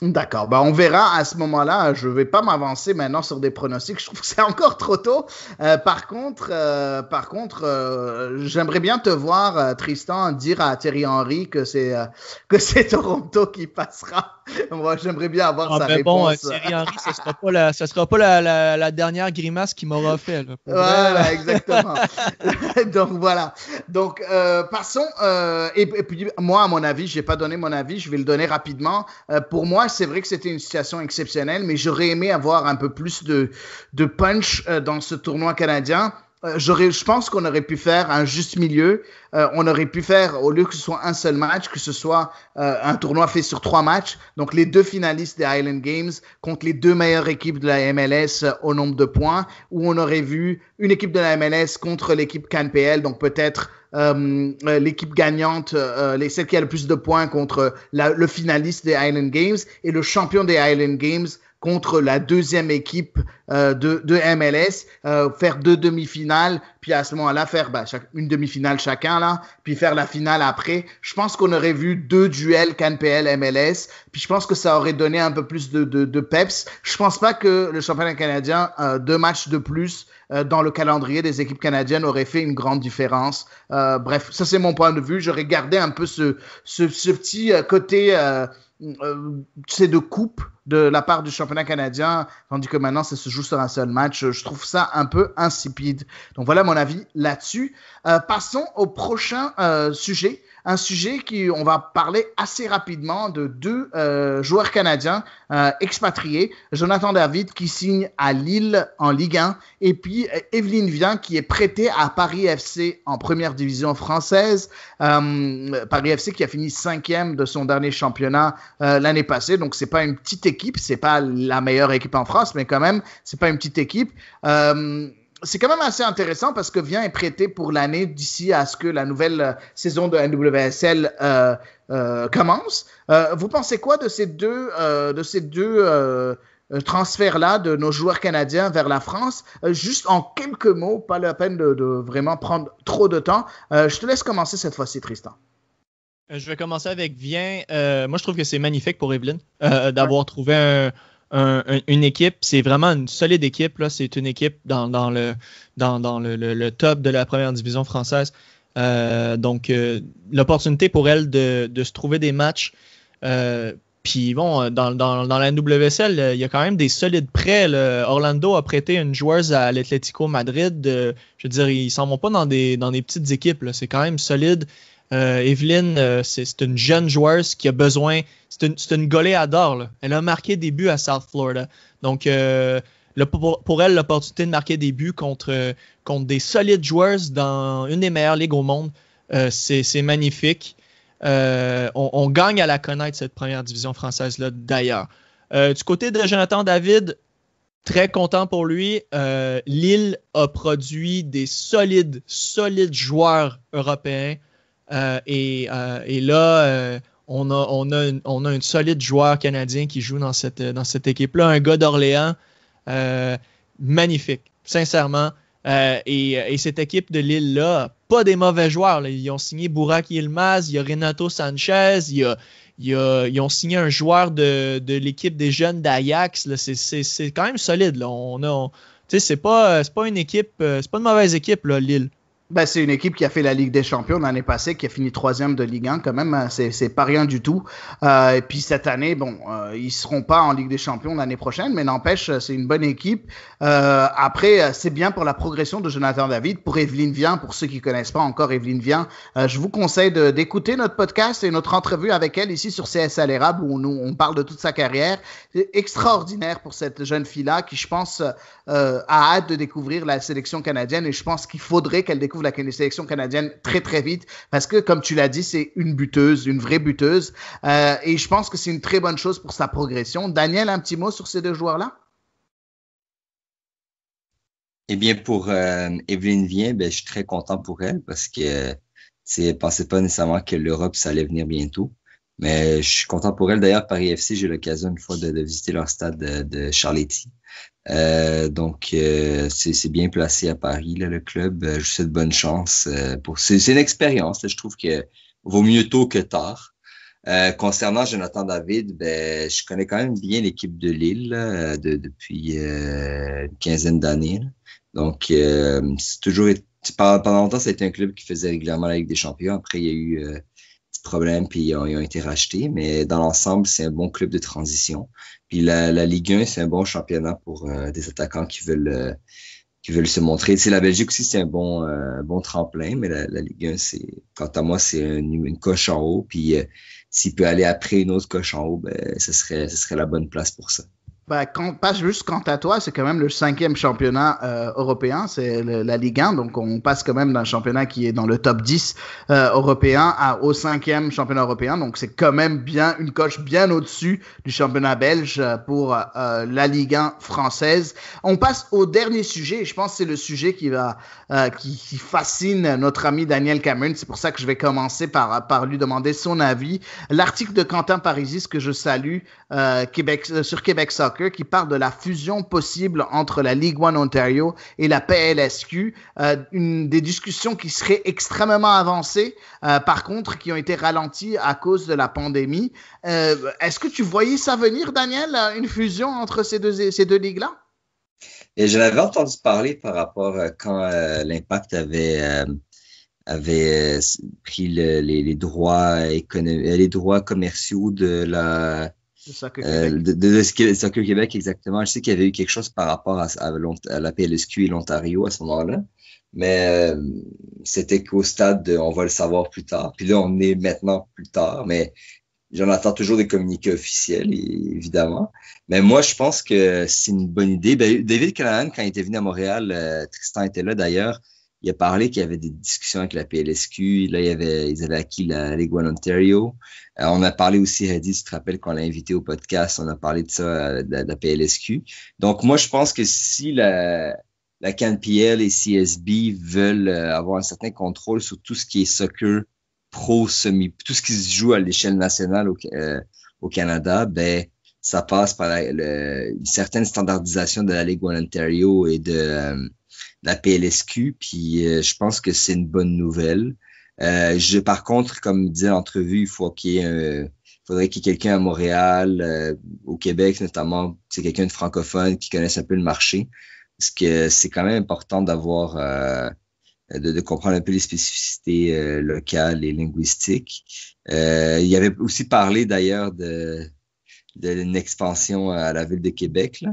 D'accord. On verra à ce moment-là. Je ne vais pas m'avancer maintenant sur des pronostics. Je trouve que c'est encore trop tôt. Par contre, j'aimerais bien te voir, Tristan, dire à Thierry Henry que c'est Toronto qui passera Moi, j'aimerais bien avoir sa Bon, réponse. Thierry Henry, ça sera pas la dernière grimace qu'il m'aura fait. Là, voilà, exactement. Donc voilà. Donc passons. Et puis moi, à mon avis, j'ai pas donné mon avis, je vais le donner rapidement. Pour moi, c'est vrai que c'était une situation exceptionnelle, mais j'aurais aimé avoir un peu plus de punch dans ce tournoi canadien. Je pense qu'on aurait pu faire un juste milieu. On aurait pu faire, au lieu que ce soit un seul match, que ce soit un tournoi fait sur 3 matchs. Donc, les 2 finalistes des Highland Games contre les 2 meilleures équipes de la MLS au nombre de points, où on aurait vu une équipe de la MLS contre l'équipe CanPL. Donc, peut-être l'équipe gagnante, celle qui a le plus de points contre le finaliste des Highland Games et le champion des Highland Games contre la deuxième équipe de MLS, faire 2 demi-finales, puis à ce moment-là, faire une demi-finale chacun, là, puis faire la finale après. Je pense qu'on aurait vu 2 duels CanPL-MLS, puis je pense que ça aurait donné un peu plus de peps. Je pense pas que le championnat canadien, 2 matchs de plus dans le calendrier des équipes canadiennes aurait fait une grande différence. Bref, ça c'est mon point de vue. J'aurais gardé un peu ce petit côté de coupe de la part du championnat canadien, tandis que maintenant ça se joue sur un seul match. Je trouve ça un peu insipide. Donc voilà mon avis là-dessus. Passons au prochain sujet. Un sujet on va parler assez rapidement de 2 joueurs canadiens expatriés. Jonathan David qui signe à Lille en Ligue 1 et puis Evelyne Vian qui est prêtée à Paris FC en première division française. Paris FC qui a fini 5e de son dernier championnat l'année passée. Donc c'est pas une petite équipe, c'est pas la meilleure équipe en France, mais quand même, c'est pas une petite équipe. C'est quand même assez intéressant parce que Vian est prêté pour l'année d'ici à ce que la nouvelle saison de NWSL commence. Vous pensez quoi de ces deux transferts-là de nos joueurs canadiens vers la France? Juste en quelques mots, pas la peine de vraiment prendre trop de temps. Je te laisse commencer cette fois-ci, Tristan. Je vais commencer avec Vian. Moi, je trouve que c'est magnifique pour Evelyne d'avoir trouvé une équipe. C'est vraiment une solide équipe. Là. C'est une équipe dans le top de la première division française. Donc, l'opportunité pour elle de se trouver des matchs. Puis bon, dans la NWSL, il y a quand même des solides prêts. Orlando a prêté une joueuse à l'Atlético Madrid. Je veux dire, ils s'en vont pas dans des petites équipes. Là. C'est quand même solide. Evelyne, c'est une jeune joueuse qui a besoin. C'est une goléadore. Là. Elle a marqué des buts à South Florida. Donc, pour elle, l'opportunité de marquer des buts contre des solides joueuses dans une des meilleures ligues au monde, c'est magnifique. On gagne à la connaître, cette première division française-là, d'ailleurs. Du côté de Jonathan David, très content pour lui. Lille a produit des solides joueurs européens. Et là, on a une solide joueur canadien qui joue dans cette équipe-là, un gars d'Orléans, magnifique, sincèrement. Et cette équipe de Lille-là, pas des mauvais joueurs. Là. Ils ont signé Burak Yilmaz, il y a Renato Sanchez, ils ont signé un joueur de l'équipe des jeunes d'Ajax. Là. C'est quand même solide. Là. C'est pas une équipe, c'est pas une mauvaise équipe, là, Lille. Ben, c'est une équipe qui a fait la Ligue des Champions l'année passée, qui a fini 3e de Ligue 1 quand même. C'est pas rien du tout. Et puis cette année, ils seront pas en Ligue des Champions l'année prochaine, mais n'empêche, c'est une bonne équipe. Après, c'est bien pour la progression de Jonathan David, pour Evelyne Vian, pour ceux qui connaissent pas encore Evelyne Vian. Je vous conseille d'écouter notre podcast et notre entrevue avec elle ici sur CSA l'érable où on parle de toute sa carrière. C'est extraordinaire pour cette jeune fille-là qui, je pense, a hâte de découvrir la sélection canadienne et je pense qu'il faudrait qu'elle découvre la sélection canadienne très très vite parce que comme tu l'as dit, c'est une buteuse, une vraie buteuse et je pense que c'est une très bonne chose pour sa progression. Daniel, un petit mot sur ces 2 joueurs-là? Eh bien, pour Evelyne Vian, je suis très content pour elle parce que je pensais pas nécessairement que l'Europe, ça allait venir bientôt. Mais je suis content pour elle. D'ailleurs, Paris FC, j'ai eu l'occasion une fois de visiter leur stade de Charletti. Donc, c'est bien placé à Paris, là, le club. Je vous souhaite bonne chance. C'est une expérience. Là, je trouve que vaut mieux tôt que tard. Concernant Jonathan David, je connais quand même bien l'équipe de Lille là, depuis une quinzaine d'années. Là. Donc, c'est toujours pendant longtemps, ça a été un club qui faisait régulièrement la Ligue des Champions. Après, il y a eu petits problèmes, puis ils ont été rachetés. Mais dans l'ensemble, c'est un bon club de transition. Puis la Ligue 1, c'est un bon championnat pour des attaquants qui veulent se montrer. Tu sais, la Belgique aussi, c'est un bon tremplin, mais la Ligue 1, quant à moi, c'est une coche en haut. Puis s'il peut aller après une autre coche en haut, ben, ce serait la bonne place pour ça. Ben, pas juste quant à toi, c'est quand même le 5e championnat européen, c'est la Ligue 1, donc on passe quand même d'un championnat qui est dans le top 10 européen au 5e championnat européen, donc c'est quand même bien une coche bien au-dessus du championnat belge pour la Ligue 1 française. On passe au dernier sujet, et je pense que c'est le sujet qui fascine notre ami Daniel Cameron, c'est pour ça que je vais commencer par lui demander son avis. L'article de Quentin Parisis que je salue sur Québec Soccer, qui parle de la fusion possible entre la Ligue 1 Ontario et la PLSQ, des discussions qui seraient extrêmement avancées, par contre, qui ont été ralenties à cause de la pandémie. Est-ce que tu voyais ça venir, Daniel, une fusion entre ces deux ligues-là? Et je l'avais entendu parler par rapport à quand l'Impact avait pris les droits les droits commerciaux de la de Soccer Québec, exactement. Je sais qu'il y avait eu quelque chose par rapport à la PLSQ et l'Ontario à ce moment-là, mais c'était qu'au stade de on va le savoir plus tard. Puis là, on est maintenant plus tard, mais j'en attends toujours des communiqués officiels, évidemment. Mais moi, je pense que c'est une bonne idée. Ben, David Callahan, quand il était venu à Montréal, Tristan était là d'ailleurs, il a parlé qu'il y avait des discussions avec la PLSQ. Là, ils avaient acquis la Ligue 1 Ontario. On a parlé aussi, Hedy, tu te rappelles qu'on l'a invité au podcast, on a parlé de ça, de la PLSQ. Donc, moi, je pense que si la CanPL et CSB veulent avoir un certain contrôle sur tout ce qui est soccer pro, tout ce qui se joue à l'échelle nationale au Canada, ben ça passe par une certaine standardisation de la Ligue 1 Ontario et de la PLSQ, puis je pense que c'est une bonne nouvelle. Par contre, comme disait l'entrevue, faudrait qu'il y ait quelqu'un à Montréal, au Québec notamment, c'est quelqu'un de francophone qui connaisse un peu le marché, parce que c'est quand même important d'avoir de comprendre un peu les spécificités locales et linguistiques. Il y avait aussi parlé d'ailleurs d'une expansion à la ville de Québec, là.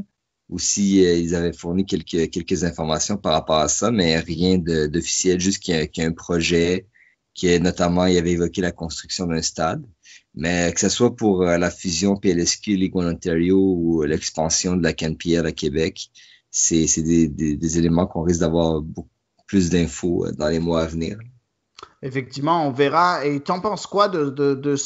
Aussi, ils avaient fourni quelques informations par rapport à ça, mais rien d'officiel, juste qu'il y a un projet, notamment, il avait évoqué la construction d'un stade. Mais que ce soit pour la fusion PLSQ, Ligue 1 Ontario ou l'expansion de la CanPL à Québec, c'est des éléments qu'on risque d'avoir beaucoup plus d'infos dans les mois à venir. Effectivement, on verra. Et t'en penses quoi de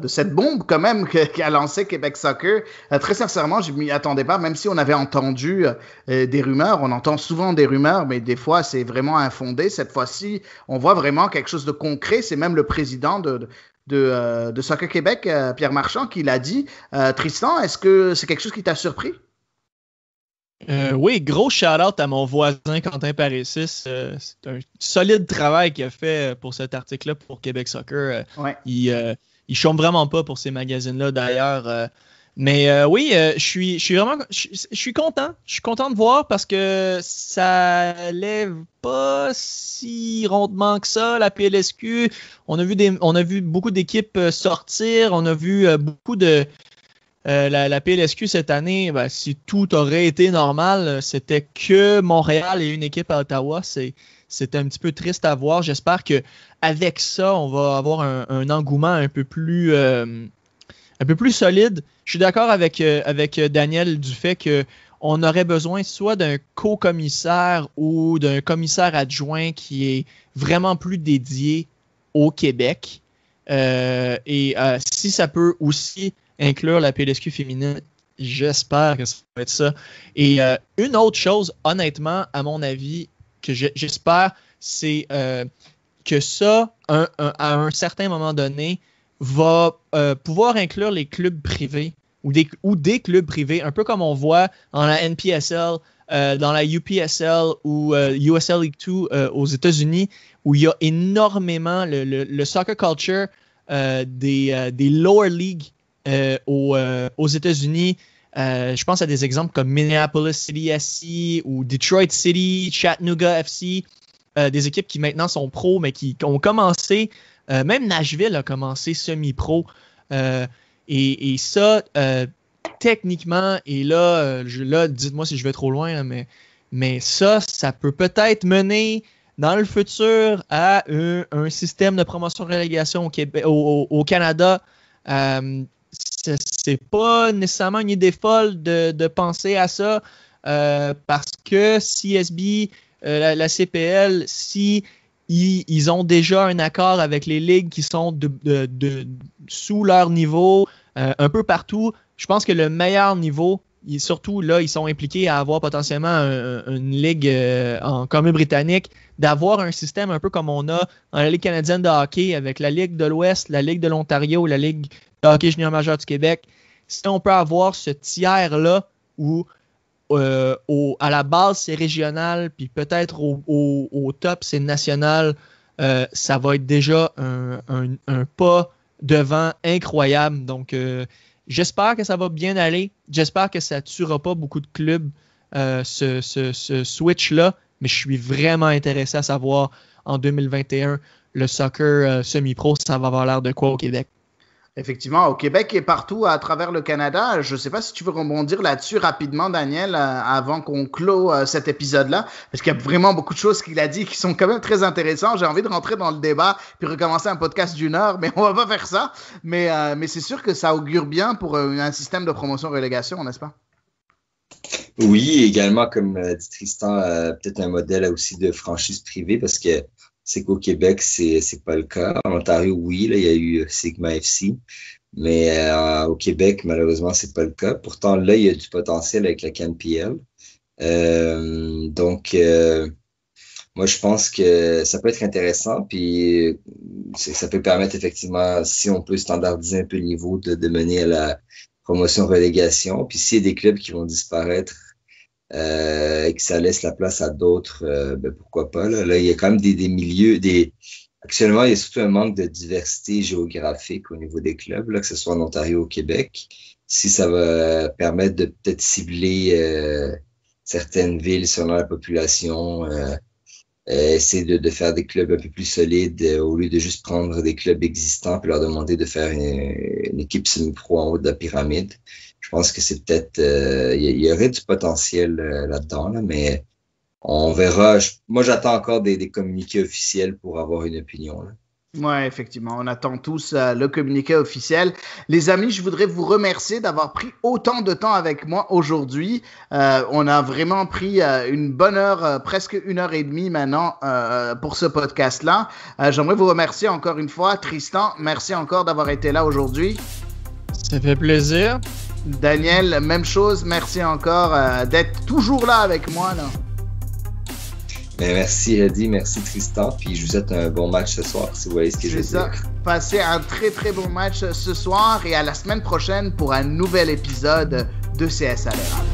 cette bombe quand même qu'a lancé Québec Soccer? Très sincèrement, je m'y attendais pas, même si on avait entendu des rumeurs. On entend souvent des rumeurs, mais des fois, c'est vraiment infondé. Cette fois-ci, on voit vraiment quelque chose de concret. C'est même le président de Soccer Québec, Pierre Marchand, qui l'a dit. Tristan, est-ce que c'est quelque chose qui t'a surpris? Oui, gros shout-out à mon voisin Quentin Parisis. C'est un solide travail qu'il a fait pour cet article-là pour Québec Soccer. Ouais. Il chôme vraiment pas pour ces magazines-là d'ailleurs. Mais oui, je suis content. Je suis content de voir parce que ça lève pas si rondement que ça, la PLSQ. On a vu beaucoup d'équipes sortir. On a vu beaucoup de... la PLSQ cette année, ben, si tout aurait été normal, c'était que Montréal et une équipe à Ottawa. C'était un petit peu triste à voir. J'espère qu'avec ça, on va avoir un engouement un peu plus solide. Je suis d'accord avec Daniel du fait qu'on aurait besoin soit d'un co-commissaire ou d'un commissaire adjoint qui est vraiment plus dédié au Québec. Et si ça peut aussi inclure la PLSQ féminine, j'espère que ça va être ça. Et une autre chose, honnêtement, à mon avis, que j'espère, c'est que ça, à un certain moment donné, va pouvoir inclure les clubs privés ou des clubs privés, un peu comme on voit dans la NPSL, dans la UPSL ou USL League 2 aux États-Unis, où il y a énormément le soccer culture des lower leagues aux États-Unis. Je pense à des exemples comme Minneapolis City SC ou Detroit City, Chattanooga FC, des équipes qui maintenant sont pros, mais qui ont commencé Même Nashville a commencé semi-pro. Et ça, techniquement, et là, dites-moi si je vais trop loin, là, mais ça peut peut-être mener dans le futur à un système de promotion-relégation au Canada. C'est pas nécessairement une idée folle de penser à ça, parce que CSB, la CPL, si ils ont déjà un accord avec les ligues qui sont sous leur niveau un peu partout, je pense que le meilleur niveau, surtout là, ils sont impliqués à avoir potentiellement une ligue en Colombie-Britannique, d'avoir un système un peu comme on a dans la Ligue canadienne de hockey avec la Ligue de l'Ouest, la Ligue de l'Ontario, la Ligue de hockey junior majeur du Québec. Si on peut avoir ce tiers-là où à la base c'est régional, puis peut-être au top c'est national, ça va être déjà un pas devant incroyable. Donc j'espère que ça va bien aller. J'espère que ça ne tuera pas beaucoup de clubs, ce switch-là. Mais je suis vraiment intéressé à savoir, en 2021, le soccer semi-pro, ça va avoir l'air de quoi au Québec? Effectivement, au Québec et partout à travers le Canada. Je ne sais pas si tu veux rebondir là-dessus rapidement, Daniel, avant qu'on clôt cet épisode-là, parce qu'il y a vraiment beaucoup de choses qu'il a dit qui sont quand même très intéressantes. J'ai envie de rentrer dans le débat puis recommencer un podcast d'une heure, mais on va pas faire ça. Mais c'est sûr que ça augure bien pour un système de promotion-relégation, n'est-ce pas? Oui, également, comme dit Tristan, peut-être un modèle aussi de franchise privée, parce que c'est qu'au Québec, c'est pas le cas. En Ontario, oui, là, il y a eu Sigma FC, mais au Québec, malheureusement, c'est pas le cas. Pourtant, là, il y a du potentiel avec la CanPL. Donc, moi, je pense que ça peut être intéressant, puis ça peut permettre effectivement, si on peut standardiser un peu le niveau, de mener à la promotion-relégation. Puis s'il y a des clubs qui vont disparaître et que ça laisse la place à d'autres, pourquoi pas. Là, il y a quand même des milieux, actuellement, il y a surtout un manque de diversité géographique au niveau des clubs, là, que ce soit en Ontario ou au Québec. Si ça va permettre de peut-être cibler certaines villes selon la population, essayer de faire des clubs un peu plus solides au lieu de juste prendre des clubs existants et leur demander de faire une équipe semi-pro en haut de la pyramide. Je pense que c'est peut-être il y aurait du potentiel là-dedans, là, mais on verra. Moi, j'attends encore des communiqués officiels pour avoir une opinion, là. Ouais, effectivement, on attend tous le communiqué officiel. Les amis, je voudrais vous remercier d'avoir pris autant de temps avec moi aujourd'hui. On a vraiment pris une bonne heure, presque 1h30 maintenant pour ce podcast-là. J'aimerais vous remercier encore une fois. Tristan, merci encore d'avoir été là aujourd'hui. Ça fait plaisir. Daniel, même chose. Merci encore d'être toujours là avec moi, là. Ben, merci Eddie, merci Tristan, puis je vous souhaite un bon match ce soir, si vous voyez ce que je veux dire. Passez un très très bon match ce soir et à la semaine prochaine pour un nouvel épisode de CSA L'Érable.